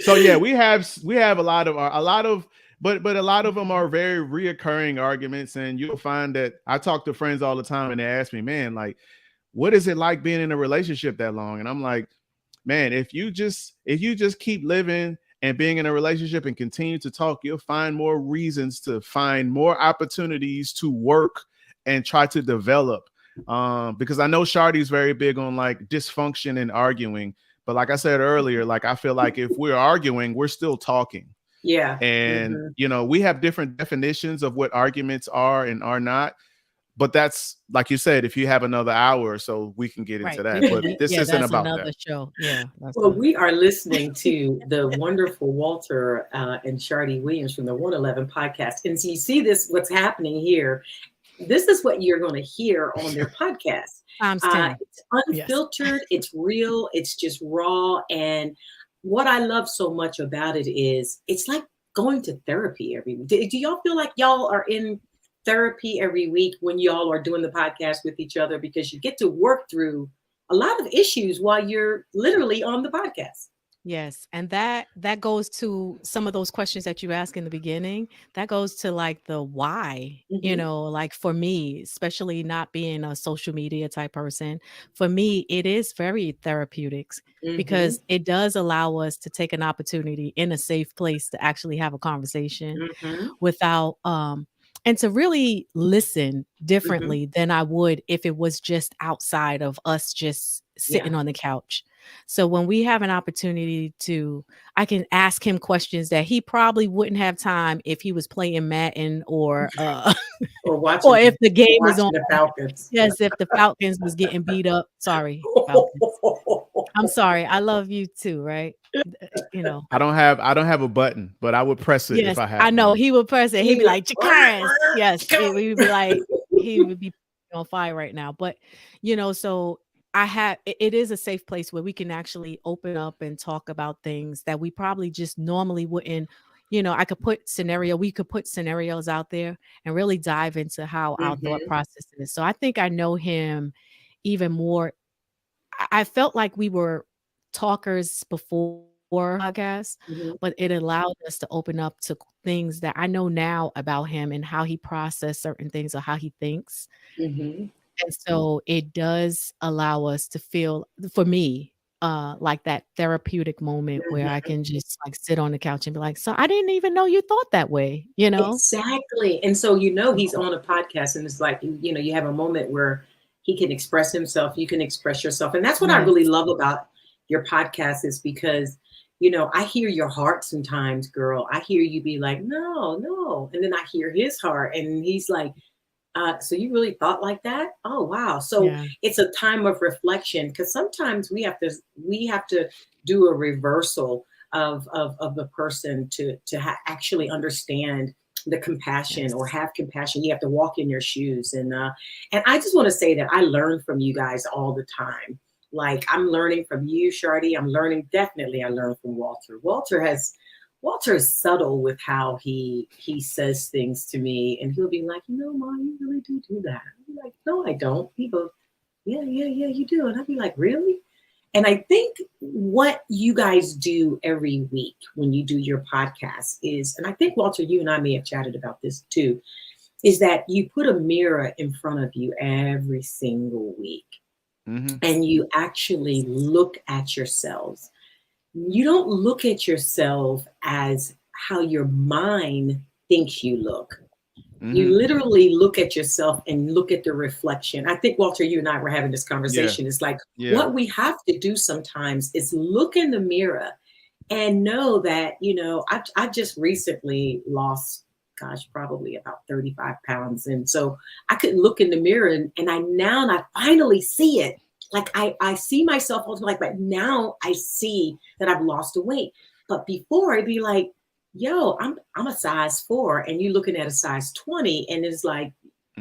E: so yeah, we have a lot of but a lot of them are very reoccurring arguments. And you'll find that I talk to friends all the time and they ask me, man, like, what is it like being in a relationship that long? And I'm like, man, if you just keep living and being in a relationship and continue to talk, you'll find more reasons to find more opportunities to work and try to develop. Because I know Shardy's very big on like dysfunction and arguing. But like I said earlier, like I feel like if we're arguing, we're still talking.
A: Yeah.
E: And, you know, we have different definitions of what arguments are and are not. But that's, like you said, if you have another hour or so, we can get into that. But this isn't about that.
D: Show. Yeah.
A: Well, we are listening to the wonderful Walter and Shardy Williams from the 111 podcast. And so you see this, what's happening here. This is what you're going to hear on their podcast. It's unfiltered. Yes. It's real. It's just raw. And what I love so much about it is it's like going to therapy every week. Do y'all feel like y'all are in therapy every week when y'all are doing the podcast with each other, because you get to work through a lot of issues while you're literally on the podcast?
D: Yes. And that goes to some of those questions that you asked in the beginning. That goes to like the why, you know, like for me, especially not being a social media type person, for me, it is very therapeutic because it does allow us to take an opportunity in a safe place to actually have a conversation without, and to really listen differently than I would if it was just outside of us just sitting on the couch. So when we have an opportunity I can ask him questions that he probably wouldn't have time if he was playing Madden or
A: Or
D: or if the game was
A: watching
D: on.
A: the Falcons.
D: Yes, if the Falcons was getting beat up. Sorry, Falcons. I'm sorry. I love you too, right? You know.
E: I don't have a button, but I would press it
D: Yes,
E: if I had
D: I know.
E: one.
D: He would press it. He'd be like, Chikars. Yes. We would be like, he would be on fire right now. But, so it is a safe place where we can actually open up and talk about things that we probably just normally wouldn't. We could put scenarios out there and really dive into how our thought process is. So I think I know him even more. I felt like we were talkers before podcast, but it allowed us to open up to things that I know now about him and how he processed certain things or how he thinks. And so it does allow us to feel, for me, like that therapeutic moment where I can just like sit on the couch and be like, so I didn't even know you thought that way,
A: Exactly. And so, he's on a podcast and it's like, you have a moment where he can express himself, you can express yourself. And that's what I really love about your podcast, is because, I hear your heart sometimes, girl. I hear you be like, no. And then I hear his heart and he's like, so you really thought like that? Oh, wow. So it's a time of reflection, because sometimes we have to do a reversal of the person to actually understand the compassion or have compassion. You have to walk in your shoes. And I just want to say that I learn from you guys all the time. Like, I'm learning from you, Shardy. I learn from Walter. Walter is subtle with how he says things to me, and he'll be like, Mom, you really do that. I'm like, no, I don't. He goes, yeah, you do. And I'll be like, really? And I think what you guys do every week when you do your podcast is, and I think, Walter, you and I may have chatted about this too, is that you put a mirror in front of you every single week. And you actually look at yourselves. You don't look at yourself as how your mind thinks you look. You literally look at yourself and look at the reflection. I think, Walter, you and I were having this conversation. It's like, what we have to do sometimes is look in the mirror and know that, I just recently lost, probably about 35 pounds. And so I could look in the mirror and I finally see it. Like, I see myself but now I see that I've lost the weight. But before, I'd be like, yo, I'm a size 4 and you're looking at a size 20. And it's like,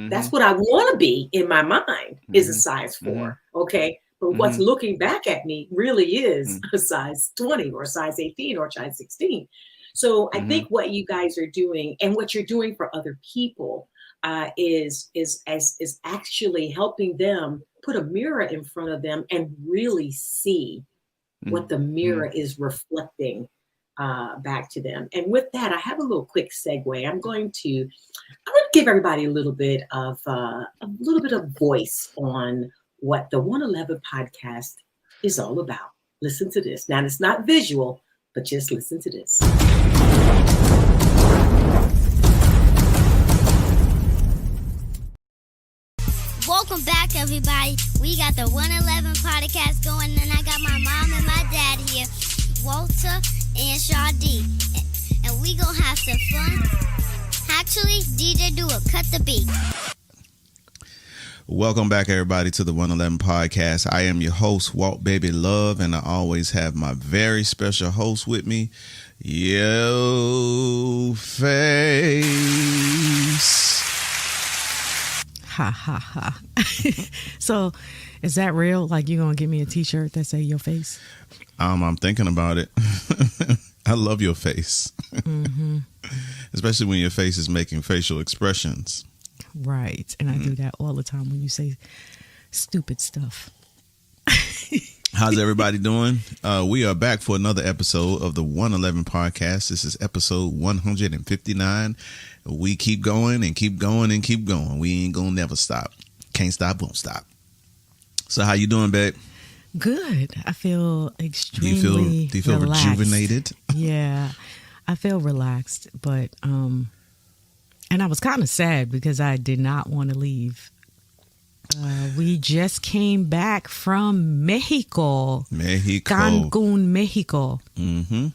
A: that's what I want to be in my mind, is a size 4. Okay. But what's looking back at me really is a size 20 or a size 18 or a size 16. So I think what you guys are doing and what you're doing for other people is actually helping them put a mirror in front of them and really see what the mirror is reflecting back to them. And with that, I have a little quick segue. I'm going to give everybody a little bit of voice on what the 111 podcast is all about. Listen to this. Now, it's not visual, but just listen to this.
F: Welcome back, everybody. We got the 111 podcast going, and I got my mom and my dad here, Walter and Shardy. And we gonna have some fun. Actually, DJ Do It, cut the beat.
G: Welcome back, everybody, to the 111 podcast. I am your host, Walt Baby Love, and I always have my very special host with me, Yo Face.
D: Ha ha ha. So is that real? Like, you gonna give me a t-shirt that say Your Face?
G: I'm thinking about it. I love your face. Especially when your face is making facial expressions.
D: Right. And I do that all the time when you say stupid stuff.
G: How's everybody doing? We are back for another episode of the 111 podcast. This is episode 159. We keep going and keep going and keep going. We ain't gonna never stop. Can't stop, won't stop. So how you doing, babe?
D: Good. I feel extremely
G: Do you feel
D: relaxed.
G: rejuvenated?
D: Yeah. I feel relaxed, but and I was kind of sad because I did not want to leave We just came back from Mexico. Cancun, Mexico.
G: Mm-hmm.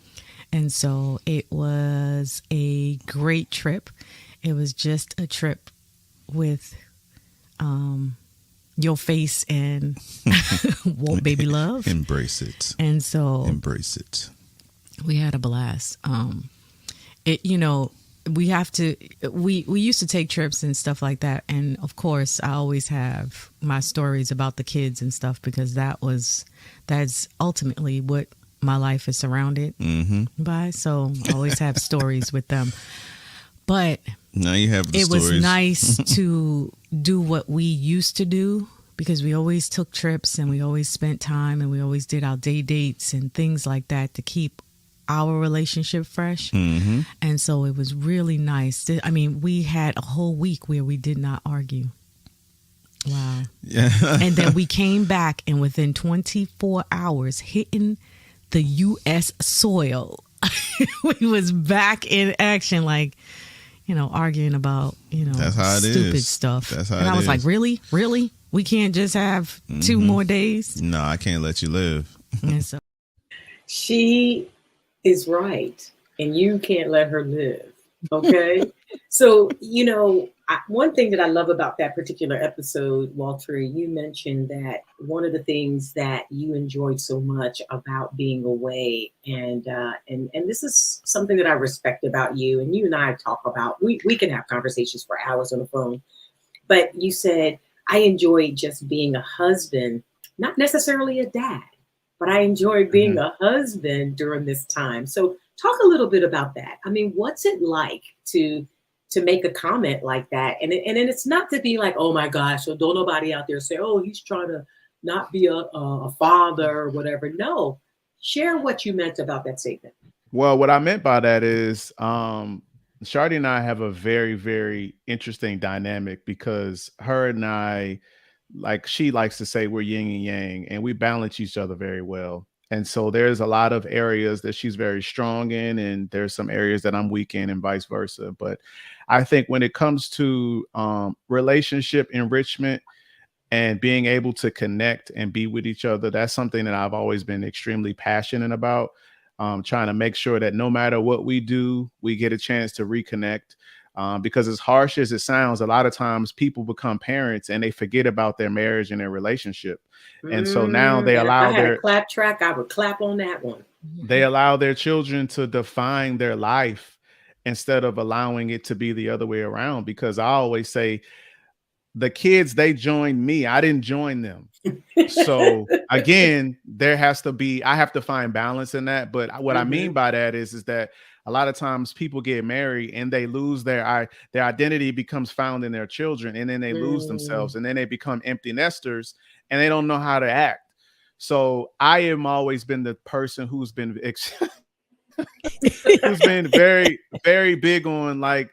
D: And so it was a great trip. It was just a trip with your face and Whoa, baby love.
G: Embrace it.
D: And so
G: Embrace it.
D: we had a blast. We have to, we used to take trips and stuff like that. And of course, I always have my stories about the kids and stuff because that's ultimately what my life is surrounded by. So I always have stories with them. But
G: now you have the stories.
D: Was nice to do what we used to do because we always took trips and we always spent time and we always did our day dates and things like that to keep our relationship fresh. And so it was really nice. I mean, we had a whole week where we did not argue. Wow.
G: Yeah.
D: And then we came back and within 24 hours hitting the U.S. soil, we was back in action, like, arguing about,
G: That's how it
D: stupid
G: is.
D: stuff.
G: That's how
D: and
G: it
D: I was
G: is.
D: like, really? We can't just have 2 more days?
G: No, I can't let you live.
D: And so
A: She is right, and you can't let her live. Okay. So, one thing that I love about that particular episode, Walter, you mentioned that one of the things that you enjoyed so much about being away, and this is something that I respect about you, and you and I talk about, we can have conversations for hours on the phone, but you said, I enjoy just being a husband, not necessarily a dad, but I enjoyed being a husband during this time. So talk a little bit about that. I mean, what's it like to make a comment like that? And it's not to be like, oh my gosh, so don't nobody out there say, oh, he's trying to not be a father or whatever. No, share what you meant about that statement.
E: Well, what I meant by that is Shardy and I have a very, very interesting dynamic because her and I, like she likes to say, we're yin and yang, and we balance each other very well. And so there's a lot of areas that she's very strong in, and there's some areas that I'm weak in, and vice versa. But I think when it comes to relationship enrichment and being able to connect and be with each other, that's something that I've always been extremely passionate about. Trying to make sure that no matter what we do, we get a chance to reconnect. Because as harsh as it sounds, a lot of times people become parents and they forget about their marriage and their relationship. And so now they allow
A: if I had a clap track, I would clap on that one.
E: They allow their children to define their life instead of allowing it to be the other way around. Because I always say, the kids, they joined me. I didn't join them. So again, I have to find balance in that. But what I mean by that is that a lot of times people get married and they lose their identity becomes found in their children, and then they lose themselves, and then they become empty nesters and they don't know how to act. So I am always been the person who's been very, very big on like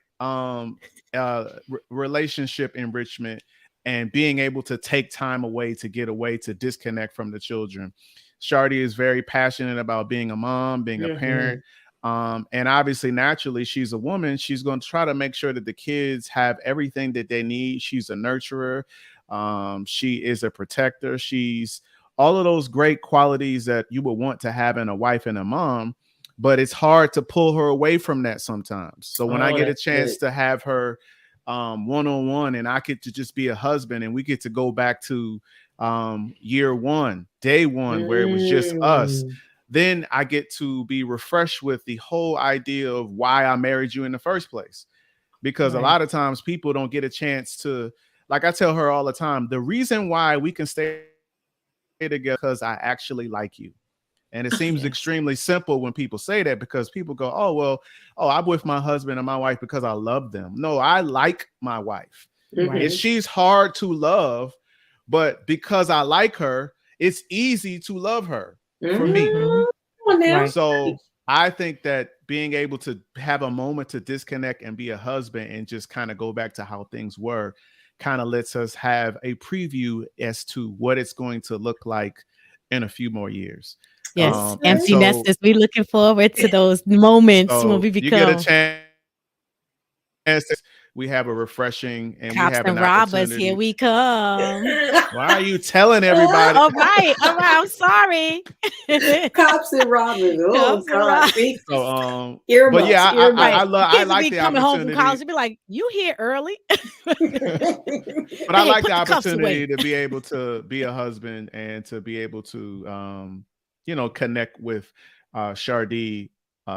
E: relationship enrichment and being able to take time away to get away, to disconnect from the children. Shardy is very passionate about being a mom, being a parent. And obviously, naturally, she's a woman. She's going to try to make sure that the kids have everything that they need. She's a nurturer. She is a protector. She's all of those great qualities that you would want to have in a wife and a mom. But it's hard to pull her away from that sometimes. So when I get a chance to have her one-on-one, and I get to just be a husband, and we get to go back to year one, day one, where it was just us, then I get to be refreshed with the whole idea of why I married you in the first place. Because a lot of times people don't get a chance to, like I tell her all the time, the reason why we can stay together because I actually like you. And it seems extremely simple when people say that, because people go, I'm with my husband and my wife because I love them. No, I like my wife. She's hard to love, but because I like her, it's easy to love her for me. So I think that being able to have a moment to disconnect and be a husband and just kind of go back to how things were kind of lets us have a preview as to what it's going to look like in a few more years.
D: Yes, empty nesters. We're looking forward to those moments when we become.
E: You get a chance we have a refreshing and we
D: Cops
E: have
D: and
E: an
D: robbers,
E: opportunity.
D: here we come.
E: Why are you telling everybody?
D: All right, I'm sorry.
A: Cops and robbers. Oh
D: Cops and
A: God.
D: robbers.
A: See?
E: So but
A: Earmuffs,
E: yeah,
A: earmuffs.
E: I love, I
D: Kids would
E: like
D: be
E: the
D: coming home from college
E: opportunity.
D: and be like, "You here early?"
E: But I
D: Hey,
E: like
D: put
E: the
D: the cuffs
E: opportunity
D: away.
E: to be able to be a husband and to be able to connect with Shardy,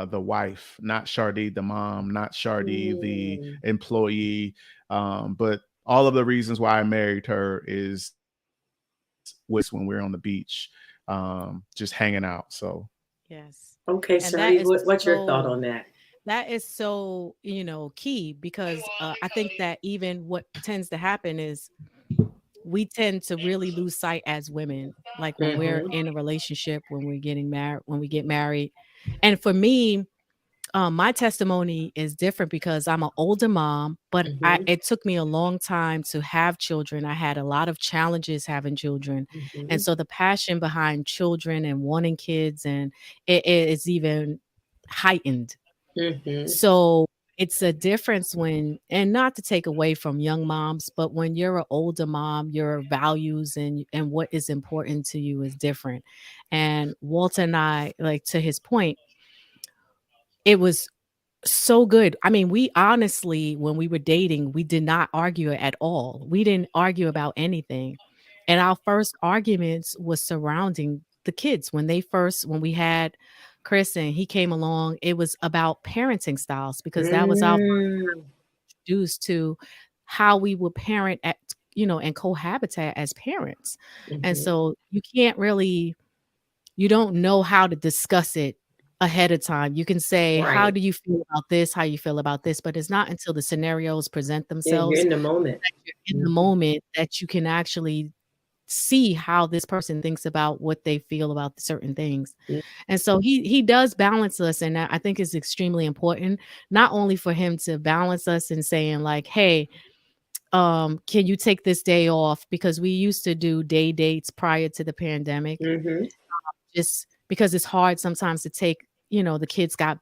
E: the wife, not Shardy the mom, not Shardy the employee, but all of the reasons why I married her is when we're on the beach, just hanging out. So
D: Yes.
A: Okay,
D: And that
A: Shirley,
D: is
A: what's your thought
D: so
A: on that?
D: that is so, key because I think that even what tends to happen is we tend to really lose sight as women, like when we're
A: Mm-hmm.
D: in a relationship, when we're getting married, when we get married. And for me, my testimony is different because I'm an older mom, but
A: Mm-hmm.
D: it took me a long time to have children. I had a lot of challenges having children. And
A: Mm-hmm.
D: so the passion behind children and wanting kids and it is even heightened.
A: Mm-hmm.
D: So it's a difference when, and not to take away from young moms, but when you're an older mom, your values and what is important to you is different. And Walter and I, like to his point, it was so good. I mean, we honestly, when we were dating, we did not argue at all. We didn't argue about anything. And our first arguments was surrounding the kids. When we had Chris and he came along, it was about parenting styles because that was our
A: Mm.
D: introduced to how we would parent and cohabitate as parents. And
A: Mm-hmm.
D: so you don't know how to discuss it ahead of time. You can say, how
A: Right.
D: do you feel about this? How you feel about this? But it's not until the scenarios present
A: Yeah, you're
D: themselves
A: in the moment.
D: that you're in the
A: Mm-hmm.
D: moment that you can actually see how this person thinks about what they feel about certain things. And so he does balance us. And I think it's extremely important, not only for him to balance us and saying like, hey, can you take this day off? Because we used to do day dates prior to the pandemic,
A: Mm-hmm.
D: just because it's hard sometimes to take, the kids got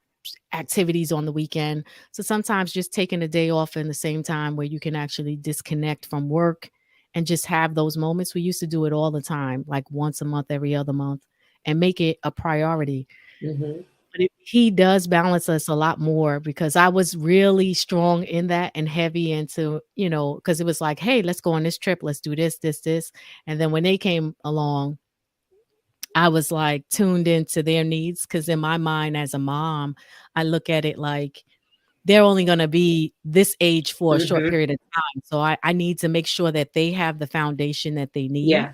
D: activities on the weekend. So sometimes just taking a day off in the same time where you can actually disconnect from work and just have those moments. We used to do it all the time, like once a month, every other month, and make it a priority.
A: Mm-hmm.
D: But he does balance us a lot more because I was really strong in that and heavy into, because it was like, hey, let's go on this trip. Let's do this, this, this. And then when they came along, I was like tuned into their needs because in my mind as a mom, I look at it like they're only going to be this age for a short
A: Mm-hmm.
D: period of time. So I need to make sure that they have the foundation that they need.
A: Yeah.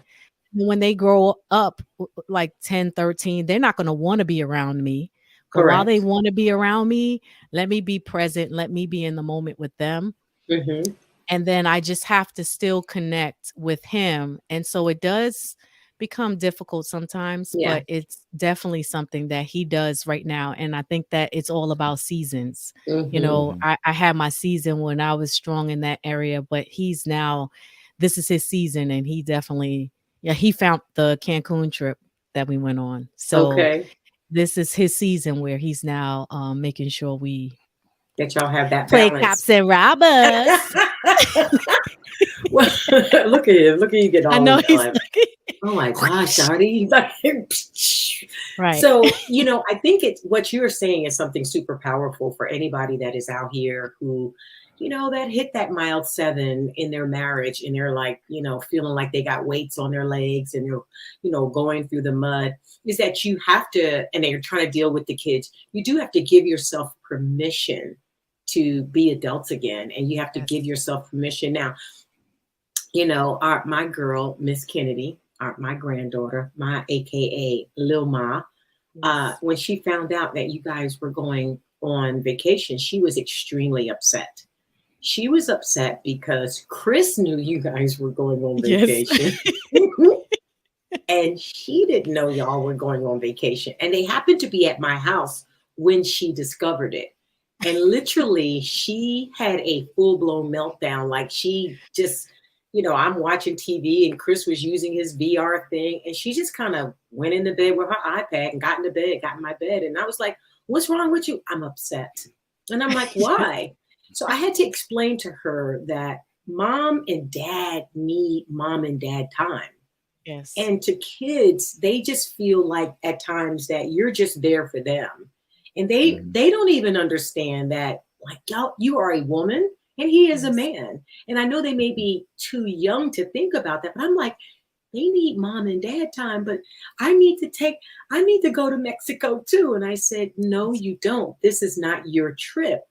D: When they grow up like 10, 13, they're not going to want to be around me. But while they
A: Correct.
D: want to be around me, let me be present. Let me be in the moment with them.
A: Mm-hmm.
D: And then I just have to still connect with him. And so it does become difficult sometimes,
A: Yeah.
D: but it's definitely something that he does right now. And I think that it's all about seasons.
A: Mm-hmm.
D: I had my season when I was strong in that area, but this is his season. And he definitely, he found the Cancun trip that we went on. So
A: Okay.
D: this is his season where he's now making sure we
A: That y'all have that
D: play
A: balance.
D: cops and robbers.
A: Well, look at him. Look at you get all
D: I know he's
A: like, oh my gosh, Artie.
D: right.
A: So, I think it's what you're saying is something super powerful for anybody that is out here who, that hit that mild 7 in their marriage and they're like, feeling like they got weights on their legs and they're, going through the mud, is that you have to, and they're trying to deal with the kids. You do have to give yourself permission to be adults again. And you have to give yourself permission. Now, my girl, Miss Kennedy, my granddaughter, my AKA Lil Ma, when she found out that you guys were going on vacation, she was extremely upset. She was upset because Chris knew you guys were going on vacation. And she didn't know y'all were going on vacation. And they happened to be at my house when she discovered it. And literally, she had a full-blown meltdown. Like she just, I'm watching TV and Chris was using his VR thing. And she just kind of went into bed with her iPad and got in my bed. And I was like, what's wrong with you? I'm upset. And I'm like, why? So I had to explain to her that mom and dad need mom and dad time.
D: Yes.
A: And to kids, they just feel like at times that you're just there for them. And
E: Mhm.
A: they don't even understand that like y'all, you are a woman and he is a
D: Yes.
A: man. And I know they may be too young to think about that, but I'm like, they need mom and dad time, but I need to go to Mexico too. And I said, no, you don't. This is not your trip.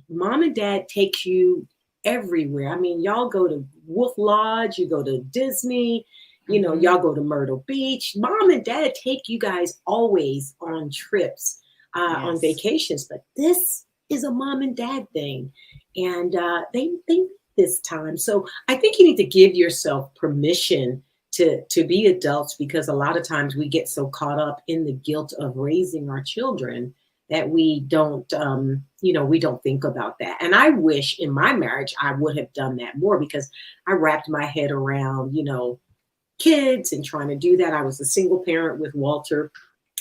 A: Mom and dad takes you everywhere. I mean, y'all go to Wolf Lodge, you go to Disney,
D: Mhm.
A: y'all go to Myrtle Beach. Mom and dad take you guys always on trips, on
D: Yes.
A: vacations, but this is a mom and dad thing. And they need this time. So I think you need to give yourself permission to be adults because a lot of times we get so caught up in the guilt of raising our children that we don't think about that. And I wish in my marriage I would have done that more because I wrapped my head around, kids and trying to do that. I was a single parent with Walter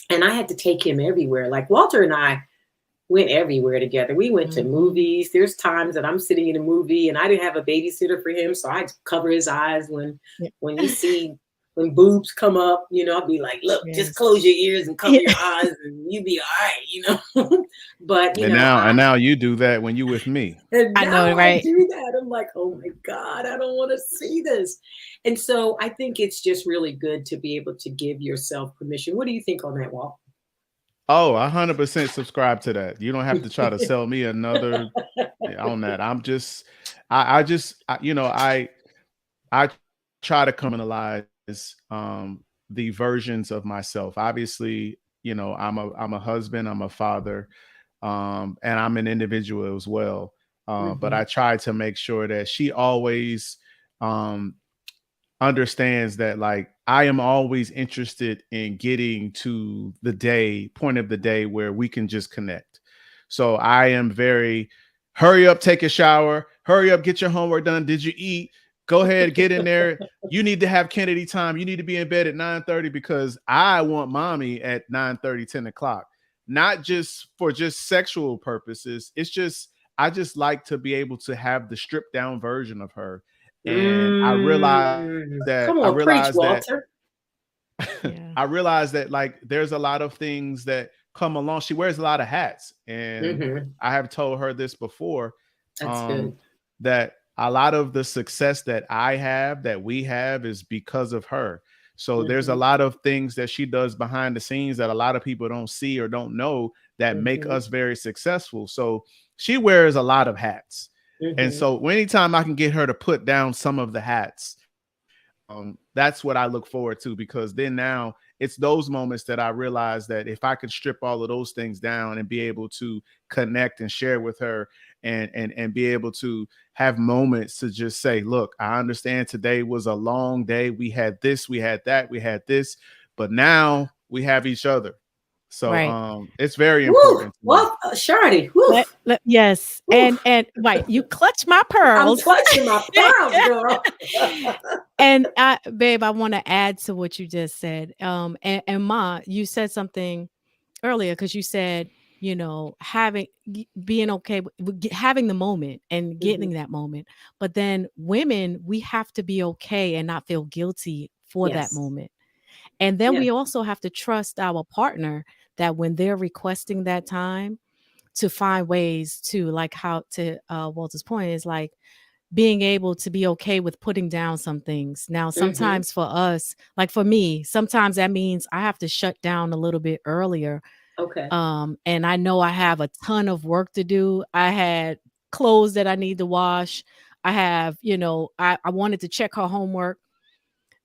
A: and I had to take him everywhere. Like Walter and I went everywhere together. We went to
D: Mhm.
A: movies. There's times that I'm sitting in a movie and I didn't have a babysitter for him, so I'd cover his eyes
D: Yeah.
A: when you see when boobs come up, I'll be like, look, just
D: Yes.
A: close your ears and cover
D: Yeah.
A: your eyes and you be all right. But
E: And now you do that when you with me.
A: and
D: I know,
A: now I
D: right?
A: do that. I'm like, oh my God, I don't want to see this. And so I think it's just really good to be able to give yourself permission. What do you think on that, Walt?
E: Oh, 100% subscribe to that. You don't have to try to sell me another on that. I just, I try to criminalize the versions of myself. Obviously, I'm a husband, I'm a father, and I'm an individual as well. But
A: Hmm.
E: I try to make sure that she always um, understands that like I am always interested in getting to the point of the day where we can just connect. So I am very hurry up, take a shower, hurry up, get your homework done. Did you eat? Go ahead, get in there. You need to have Kennedy time. You need to be in bed at 9:30 because I want mommy at 9:30, 10 o'clock. Not just for just sexual purposes. It's just I just like to be able to have the stripped down version of her. And
A: Come on, preach, Walter.
D: Yeah.
E: I realized that like there's a lot of things that come along. She wears a lot of hats, and
A: Hmm.
E: I have told her this before,
A: That's
E: um,
A: good.
E: that a lot of the success that I have, that we have, is because of her. So there's a
A: Hmm.
E: lot of things that she does behind the scenes that a lot of people don't see or don't know that make
A: Hmm.
E: us very successful. So she wears a lot of hats. And
A: Hmm.
E: so anytime I can get her to put down some of the hats, that's what I look forward to, because then now it's those moments that I realize that if I could strip all of those things down and be able to connect and share with her, and be able to have moments to just say, look, I understand today was a long day. We had this, we had that, we had this, but now we have each other. So
D: Right.
E: it's very
A: Woo!
E: important to me.
A: Well, Shardy, woo,
D: Yes.
A: woo.
D: And right, you clutch my
A: I'm
D: pearls.
A: clutching my pearls, girl.
D: And babe, I want to add to what you just said. And Ma, you said something earlier because you said, being okay with having the moment and getting
A: Hmm.
D: that moment. But then women, we have to be okay and not feel guilty for that
A: Yes.
D: moment. And then
A: Yes.
D: we also have to trust our partner that when they're requesting that time, to find ways to, like, how to Walter's point is like being able to be okay with putting down some things. Now,
A: Hmm.
D: sometimes for us, like for me, sometimes that means I have to shut down a little bit earlier.
A: Okay.
D: And I know I have a ton of work to do. I had clothes that I need to wash. I have, I wanted to check her homework.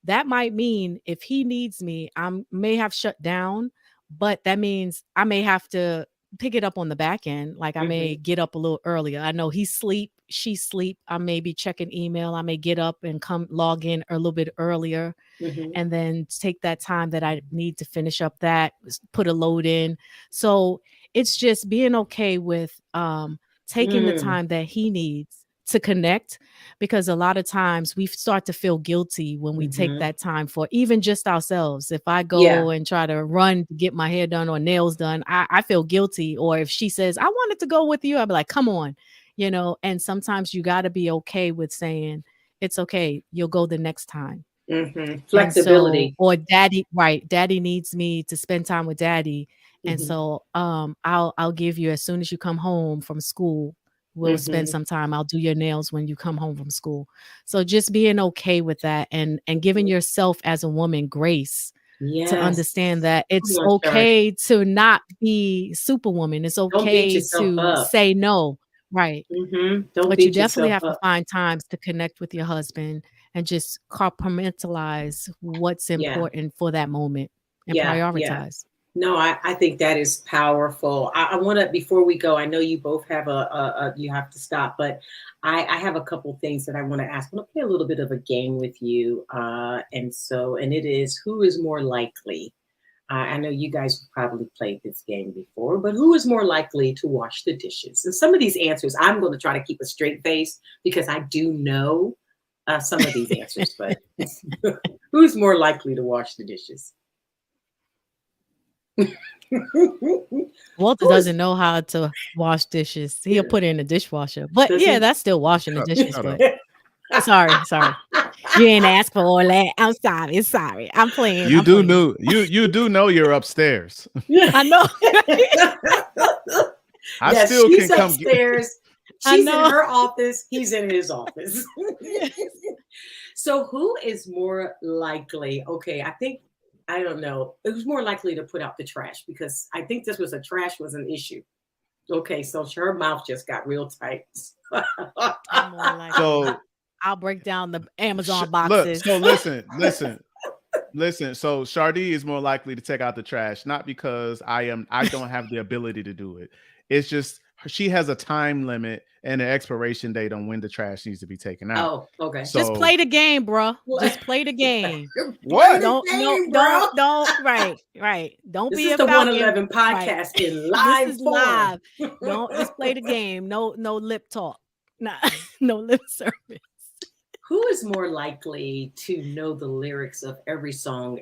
D: That might mean if he needs me, I may have shut down, but that means I may have to pick it up on the back end. Like I may
A: Hmm.
D: get up a little earlier. I know he's sleep, she's sleep. I may be checking email. I may get up and come log in a little bit earlier
A: Hmm.
D: and then take that time that I need to finish up that, put a load in. So it's just being okay with taking the
A: Mm.
D: time that he needs to connect, because a lot of times we start to feel guilty when we take
A: Hmm.
D: that time for even just ourselves. If I
A: Yeah.
D: go and try to run to get my hair done or nails done, I feel guilty. Or if she says, I wanted to go with you, I'll be like, come on. and sometimes you got to be okay with saying, it's okay, you'll go the next time. And so,
A: Flexibility.
D: or daddy needs me to spend time with daddy. And so I'll give you, as soon as you come home from school, we'll spend some time. I'll do your nails when you come home from school. So just being okay with that, and giving yourself as a woman grace to understand that it's okay to not be superwoman. It's okay to say no. Right. But you definitely have to find times to connect with your husband and just compartmentalize what's important for that moment and prioritize.
A: No, I think that is powerful. I want to, before we go, I know you both have you have to stop, but I have a couple things that I want to ask. I want to play a little bit of a game with you. And it is, who is more likely? I know you guys have probably played this game before, but who is more likely to wash the dishes? And some of these answers, I'm going to try to keep a straight face because I do know some of these answers, but who's more likely to wash the dishes?
D: Walter doesn't know how to wash dishes. He'll put it in the dishwasher. But that's still washing the dishes. But sorry. You ain't asked for all that. I'm sorry. I'm playing.
E: You do know you're upstairs.
D: I know.
A: She's come upstairs. She's in her office. He's in his office. So who is more likely? Okay, I don't know. Who's more likely to put out the trash? Because I think trash was an issue. Okay, so her mouth just got real tight.
D: I'm more likely. So I'll break down the Amazon boxes.
E: So listen. So Shardy is more likely to take out the trash, not because I don't have the ability to do it. It's just she has a time limit and an expiration date on when the trash needs to be taken out.
A: Oh, okay.
D: So, just play the game, bro. Just play the game.
E: What?
D: Don't. Right. Don't
A: this
D: be
A: is the 111 podcast in live.
D: This is live. Don't just play the game. No lip talk. No lip service.
A: Who is more likely to know the lyrics of every song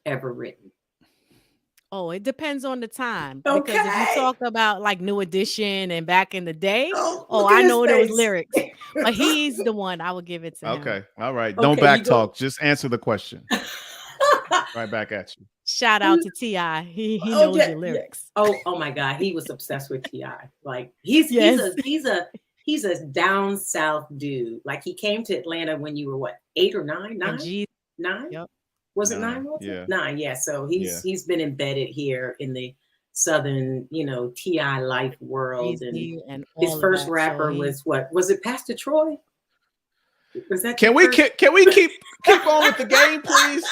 A: ever written?
D: Oh, it depends on the time. Okay. Because if you talk about like New Edition and back in the day, I know those lyrics. But he's the one I would give it to him.
E: Okay. All right. Don't back talk. Just answer the question. Right back at you.
D: Shout out to T.I. He knows your lyrics.
A: Oh my God. He was obsessed with T.I. Like he's a down south dude. Like he came to Atlanta when you were what, 8 or 9? 9? 9? Yep. Was it 9?
E: Yeah.
A: 9, yeah. So he's been embedded here in the southern, T.I. life world. And his first rapper was what? Was it Pastor Troy? Was that
E: Can we keep on with the game, please?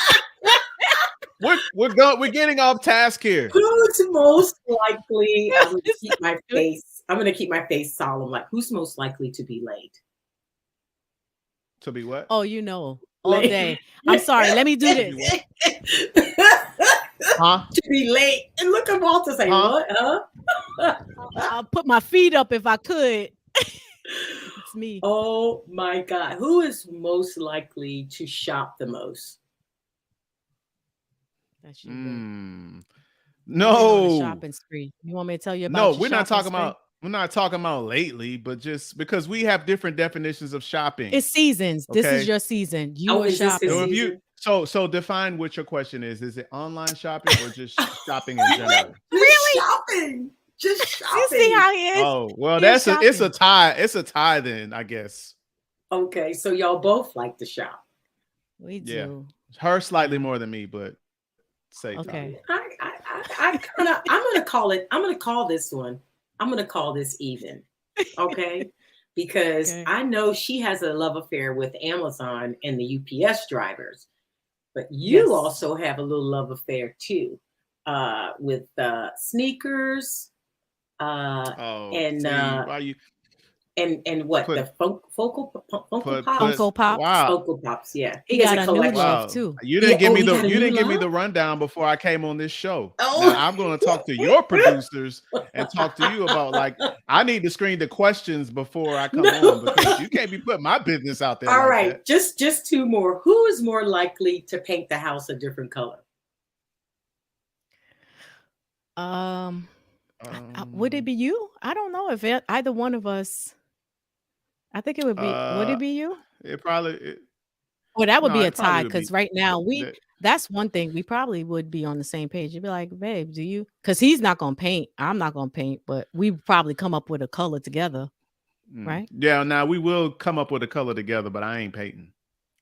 E: We're getting off task here.
A: Who's most likely? I'm gonna keep my face solemn. Like, who's most likely to be late?
E: To be what?
D: Oh, all day. I'm sorry. Let me do this.
A: To be late. And look at Walter say, what? Huh?
D: I'll put my feet up if I could. It's me.
A: Oh my God. Who is most likely to shop the most?
D: That's you.
E: No.
D: Shopping spree. You want me to tell you about?
E: No, we're not talking about lately, but just because we have different definitions of shopping.
D: It's seasons. Okay? This is your season. You are shopping.
E: So define what your question is. Is it online shopping or just shopping in general?
A: Really? Shopping. Just shopping.
D: You see how he is?
E: Oh, well, it's a tie. It's a tie then, I guess.
A: Okay, so y'all both like to shop.
D: We do.
E: Yeah. Her slightly more than me, but say
D: okay.
A: I'm gonna call it. I'm gonna call this one. I'm going to call this even, okay? Because I know she has a love affair with Amazon and the UPS drivers, but you also have a little love affair too with sneakers and what the Funko Pops?
E: Wow.
A: Funko Pops, yeah.
D: He got a new love too.
E: You didn't give me the rundown before I came on this show. Now I'm going to talk to your producers and talk to you about I need to screen the questions before I come on because you can't be putting my business out there.
A: All right, just 2 more. Who is more likely to paint the house a different color?
D: Would it be you? I don't know if either one of us. I think it would be. Would it be you?
E: It probably.
D: Well, that would
E: No,
D: be a
E: it probably
D: tie
E: would be.
D: because right now
E: that-
D: that's one thing we probably would be on the same page. You'd be like, babe, do you? Because he's not gonna paint. I'm not gonna paint, but we probably come up with a color together, right?
E: Yeah. Now we will come up with a color together, but I ain't painting.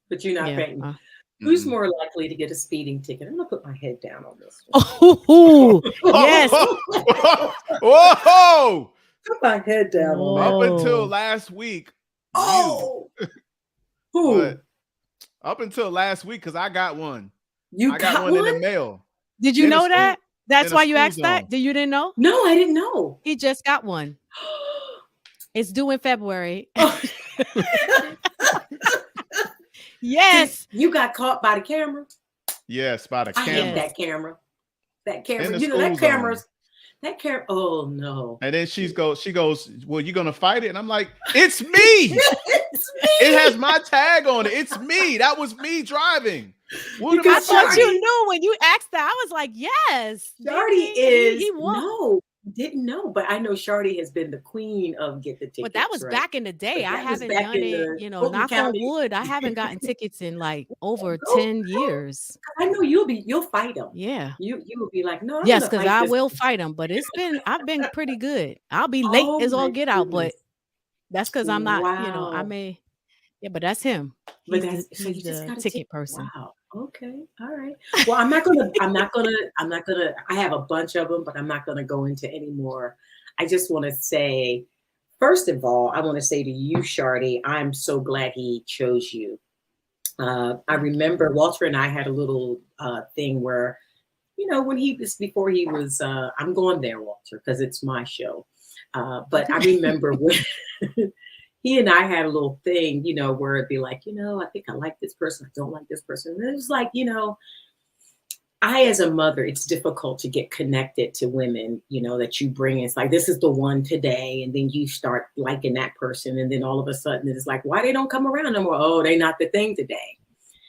A: But you're not
D: Yeah.
A: painting. Who's more likely to get a speeding ticket? I'm gonna put my head down on this one.
D: Oh, yes.
E: Whoa!
A: Put my head down on that.
E: Up until last week.
A: Oh,
E: But up until last week, because I got one.
A: I
E: got one in the mail.
D: Did you
E: In a
D: know
E: school-
D: that? That's
E: in a
D: why you
E: school
D: asked that?
E: zone.
D: You didn't know?
A: No, I didn't know.
D: He just got one. It's due in February. Yes.
A: You got caught by the camera.
E: Yes, by the
A: I
E: camera.
A: hate that camera. That
E: In
A: camera.
E: the
A: You know, that
E: school
A: camera's. That camera. Oh no.
E: And then she goes, well, you gonna fight it? And I'm like, it's me.
A: It's me.
E: It has my tag on it. It's me. That was me driving. What am
A: Because
E: I
D: I thought
E: saying?
D: you knew when you asked that. I was like, yes.
A: Shardy
D: He
A: is
D: won.
A: no, didn't know, but I know Shardy has been the queen of get the tickets.
D: But that was
A: right?
D: back in the day.
A: But
D: I
A: that was
D: haven't
A: back
D: done
A: in
D: it,
A: the
D: you know,
A: Fulton
D: knock
A: County.
D: on wood. I haven't gotten tickets in like over
A: Go,
D: 10
A: go.
D: years.
A: I know you'll fight them.
D: Yeah.
A: You will be like, no, I'm
D: Yes,
A: gonna
D: because
A: fight
D: I
A: this
D: will
A: person.
D: fight them, but I've been pretty good. I'll be late
A: Oh
D: as all
A: my
D: get out, but
A: goodness.
D: that's because I'm not, you know, I
A: Wow.
D: may, yeah, but that's him.
A: But
D: He's
A: that's so you
D: he's
A: just
D: the
A: got to
D: ticket person.
A: Wow. Okay. All right. Well, I'm not gonna. I have a bunch of them, but I'm not gonna go into any more. I just want to say, first of all, I want to say to you, Shardy, I'm so glad he chose you. I remember Walter and I had a little thing where, you know, when he was before he was. I'm going there, Walter, because it's my show. But I remember when. He and I had a little thing, you know, where it'd be like, you know, I think I like this person, I don't like this person. And it was like, you know, I, as a mother, it's difficult to get connected to women, you know, that you bring. It's like, this is the one today. And then you start liking that person. And then all of a sudden it's like, why they don't come around no more? Oh, they not the thing today.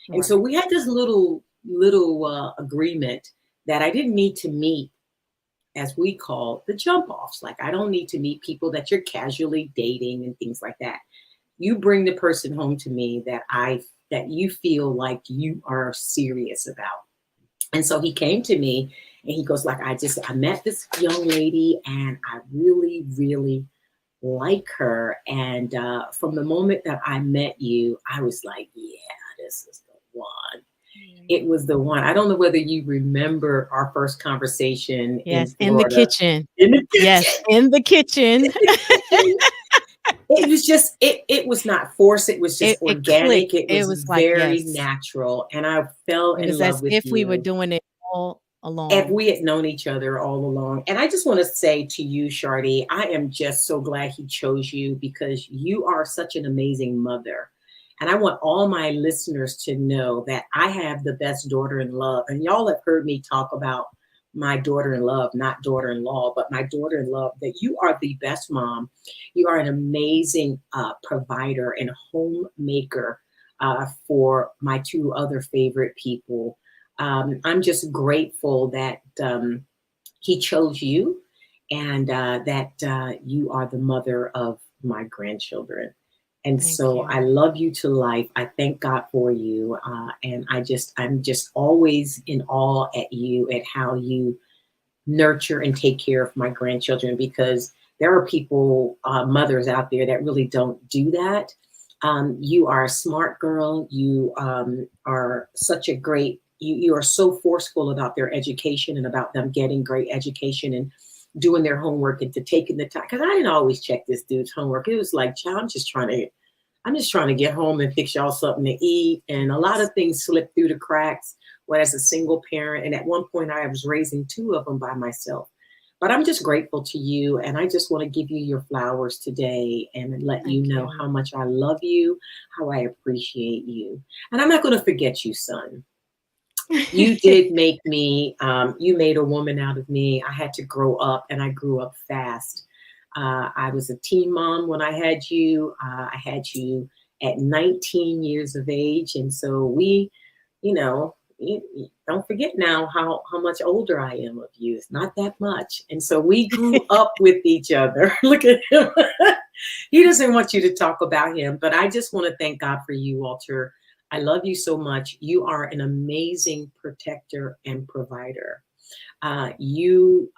A: And
D: Right.
A: so we had this little agreement that I didn't need to meet, as we call the jump offs. Like, I don't need to meet people that you're casually dating and things like that. You bring the person home to me that you feel like you are serious about. And so he came to me and he goes like, I met this young lady and I really, really like her. And from the moment that I met you, I was like, yeah, this is the one. It was the one. I don't know whether you remember our first conversation.
D: Yes,
A: in
D: in the
A: Florida.
D: kitchen.
A: In the kitchen.
D: Yes, in the kitchen.
A: It was just, it was not forced. It was just
D: It
A: organic.
D: clicked.
A: It was very
D: yes.
A: natural. And I fell
D: It
A: in
D: was
A: love
D: as
A: with
D: if
A: you.
D: we were doing it all along.
A: If we had known each other all along. And I just want to say to you, Shardy, I am just so glad he chose you because you are such an amazing mother. And I want all my listeners to know that I have the best daughter-in-law. And y'all have heard me talk about my daughter-in-law, not daughter-in-law, but my daughter-in-law, that you are the best mom. You are an amazing provider and homemaker for my two other favorite people. I'm just grateful that he chose you and that you are the mother of my grandchildren. And
D: Thank
A: so
D: you.
A: I love you to life. I thank God for you. And I'm just always in awe at you, at how you nurture and take care of my grandchildren, because there are people, mothers out there that really don't do that. You are a smart girl. You are such a great, you are so forceful about their education and about them getting great education and doing their homework and to taking the time. Because I didn't always check this dude's homework. It was like, child, I'm just trying to get home and fix y'all something to eat. And a lot of things slip through the cracks when as a single parent. And at one point I was raising two of them by myself. But I'm just grateful to you. And I just want to give you your flowers today and let you know how much I love you, how I appreciate you. And I'm not going to forget you, son. You did make me, you made a woman out of me. I had to grow up and I grew up fast. I was a teen mom when I had you. I had you at 19 years of age. And so we, you know, don't forget now how much older I am of you. It's not that much. And so we grew up with each other. Look at him. He doesn't want you to talk about him, but I just want to thank God for you, Walter. I love you so much. You are an amazing protector and provider. You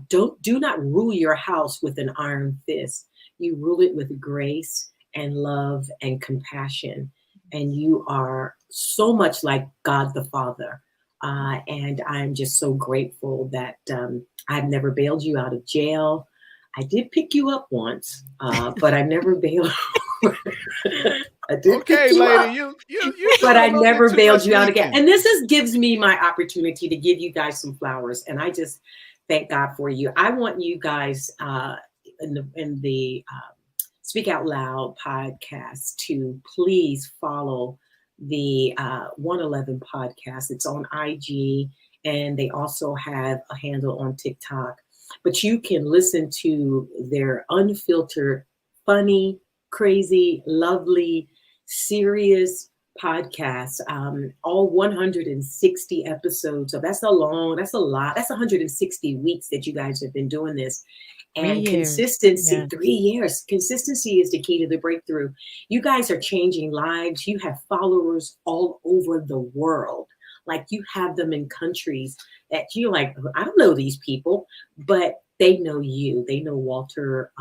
A: do not rule your house with an iron fist. You rule it with grace and love and compassion. And you are so much like God the Father. And I'm just so grateful that I've never bailed you out of jail. I did pick you up once, but I never bailed. I did
E: Okay,
A: pick you
E: lady,
A: up,
E: you
A: but
E: doing a
A: I
E: little
A: never
E: bit too
A: bailed
E: much
A: you out again.
E: leaking.
A: And this gives me my opportunity to give you guys some flowers. And I just thank God for you. I want you guys in the Speak Out Loud podcast to please follow the 111 podcast. It's on IG, and they also have a handle on TikTok. But you can listen to their unfiltered, funny, crazy, lovely, serious podcast. All 160 episodes. So that's a lot. That's 160 weeks that you guys have been doing this.
D: 3
A: And
D: years.
A: consistency,
D: Yes.
A: 3 years. Consistency is the key to the breakthrough. You guys are changing lives. You have followers all over the world. Like, you have them in countries that you're like, I don't know these people, but they know you. They know Walter,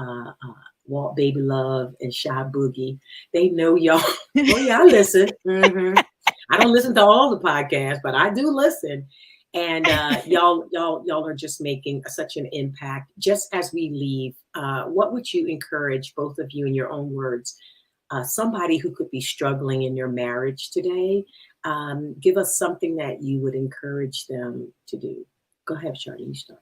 A: Walt Baby Love, and Shy Boogie. They know y'all. Oh yeah, I listen. I don't listen to all the podcasts, but I do listen. And y'all are just making such an impact. Just as we leave, what would you encourage, both of you, in your own words, somebody who could be struggling in your marriage today? Give us something that you would encourage them to do. Go ahead, Shardy, you start.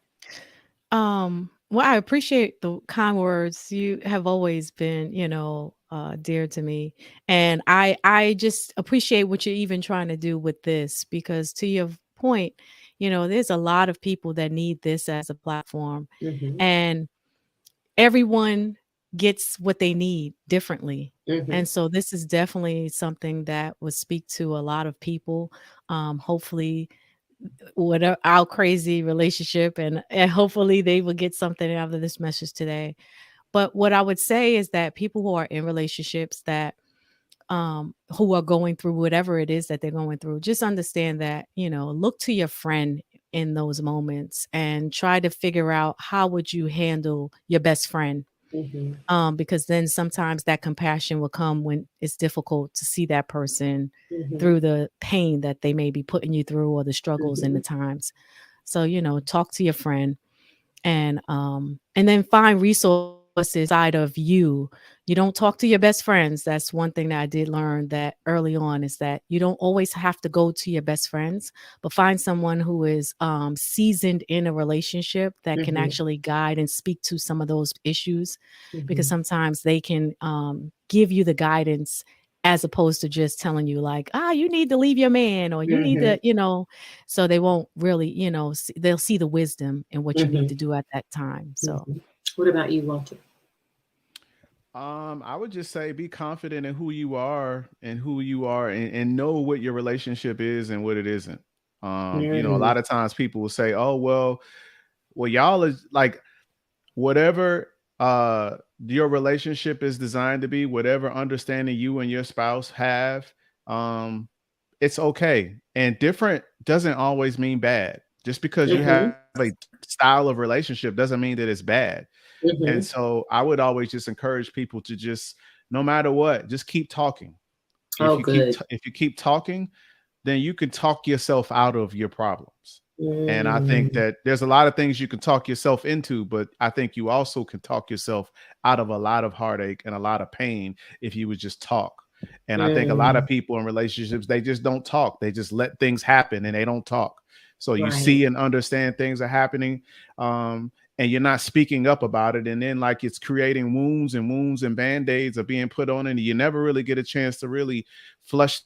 D: Well, I appreciate the kind words. You have always been, dear to me. And I just appreciate what you're even trying to do with this, because to your point, there's a lot of people that need this as a platform,
A: Mm-hmm.
D: and everyone gets what they need differently.
A: Mm-hmm.
D: And so this is definitely something that would speak to a lot of people. Hopefully, whatever our crazy relationship, and hopefully they will get something out of this message today. But what I would say is that people who are in relationships that who are going through whatever it is that they're going through, just understand that, look to your friend in those moments and try to figure out how would you handle your best friend.
A: Mm-hmm.
D: Because then sometimes that compassion will come when it's difficult to see that person
A: Mm-hmm.
D: through the pain that they may be putting you through, or the struggles and the times. So, talk to your friend, and then find resources outside of you. You don't talk to your best friends. That's one thing that I did learn that early on, is that you don't always have to go to your best friends, but find someone who is seasoned in a relationship that can
A: Mm-hmm.
D: actually guide and speak to some of those issues, because
A: Mm-hmm.
D: sometimes they can give you the guidance, as opposed to just telling you like, you need to leave your man, or you need
A: Mm-hmm.
D: to, so they won't really, they'll see the wisdom in what you need
A: Mm-hmm.
D: to do at that time. So
A: Mm-hmm. What about you, Walter?
E: I would just say be confident in who you are, and know what your relationship is and what it isn't. A lot of times people will say, "Oh, well, y'all is like whatever your relationship is designed to be, whatever understanding you and your spouse have, it's okay." And different doesn't always mean bad. Just because you
A: Mm-hmm.
E: have a style of relationship doesn't mean that it's bad.
A: Mm-hmm.
E: And so I would always just encourage people to just, no matter what, just keep talking.
A: Oh, good.
E: If you keep talking, then you can talk yourself out of your problems. And I think
A: Mm.
E: that there's a lot of things you can talk yourself into, but I think you also can talk yourself out of a lot of heartache and a lot of pain if you would just talk. And I think a lot of
A: Mm.
E: people in relationships, they just don't talk. They just let things happen and they don't talk. So you
A: Right.
E: see and understand things are happening, and you're not speaking up about it. And then like it's creating wounds and band-aids are being put on, and you never really get a chance to really flush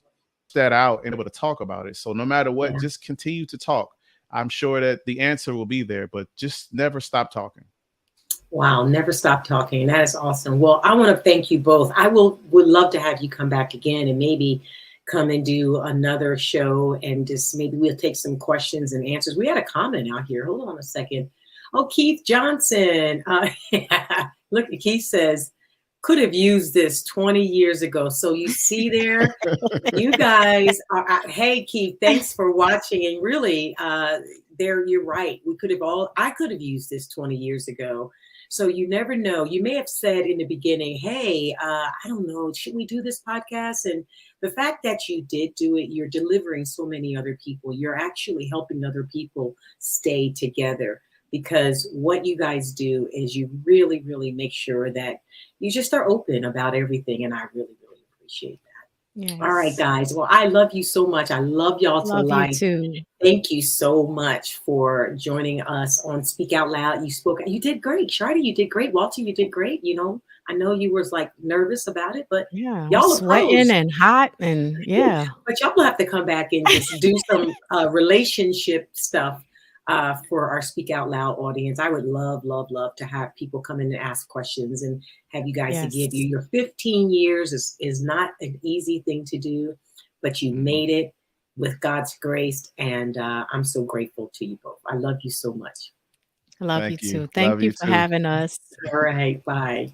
E: that out and able to talk about it. So no matter what,
A: Yeah.
E: just continue to talk. I'm sure that the answer will be there, but just never stop talking.
A: Wow, never stop talking. That is awesome. Well, I want to thank you both. I would love to have you come back again, and maybe come and do another show, and just maybe we'll take some questions and answers. We had a comment out here. Hold on a second. Oh, Keith Johnson. Yeah. Look, Keith says, could have used this 20 years ago. So you see there, you guys are, hey, Keith, thanks for watching. And really, there, you're right. I could have used this 20 years ago. So you never know. You may have said in the beginning, hey, I don't know, should we do this podcast? And the fact that you did do it, you're delivering so many other people. You're actually helping other people stay together, because what you guys do is you really, really make sure that you just are open about everything. And I really, really appreciate that.
D: Yes.
A: All right, guys. Well, I love you so much. I love y'all to life.
D: You too.
A: Thank you so much for joining us on Speak Out Loud. You did great. Shardy, you did great. Walter, you did great. You know, I know you was like nervous about it, but
D: yeah,
A: y'all
D: sweating and hot and yeah.
A: But y'all will have to come back and just do some relationship stuff for our Speak Out Loud audience. I would love to have people come in and ask questions and have you guys to give you. Your 15 years is not an easy thing to do, but you made it with God's grace. And I'm so grateful to you both. I love you so much.
D: I love you too. Thank you for having us.
A: All right. Bye.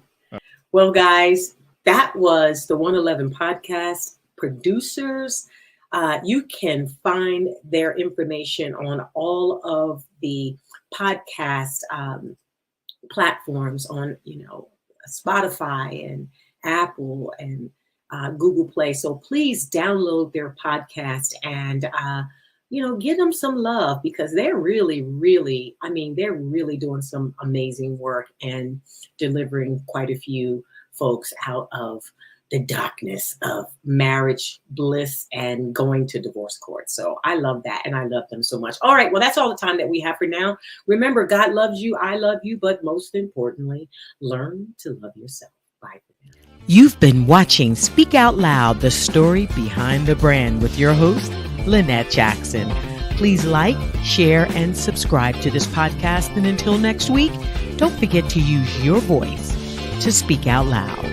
A: Well, guys, that was the 111 podcast producers. You can find their information on all of the podcast platforms on, Spotify and Apple and Google Play. So please download their podcast and, give them some love, because they're really, really, they're really doing some amazing work and delivering quite a few folks out of the darkness of marriage bliss and going to divorce court. So I love that. And I love them so much. All right. Well, that's all the time that we have for now. Remember, God loves you. I love you. But most importantly, learn to love yourself. Bye for now.
B: You've been watching Speak Out Loud, the story behind the brand, with your host, Lynette Jackson. Please like, share, and subscribe to this podcast. And until next week, don't forget to use your voice to speak out loud.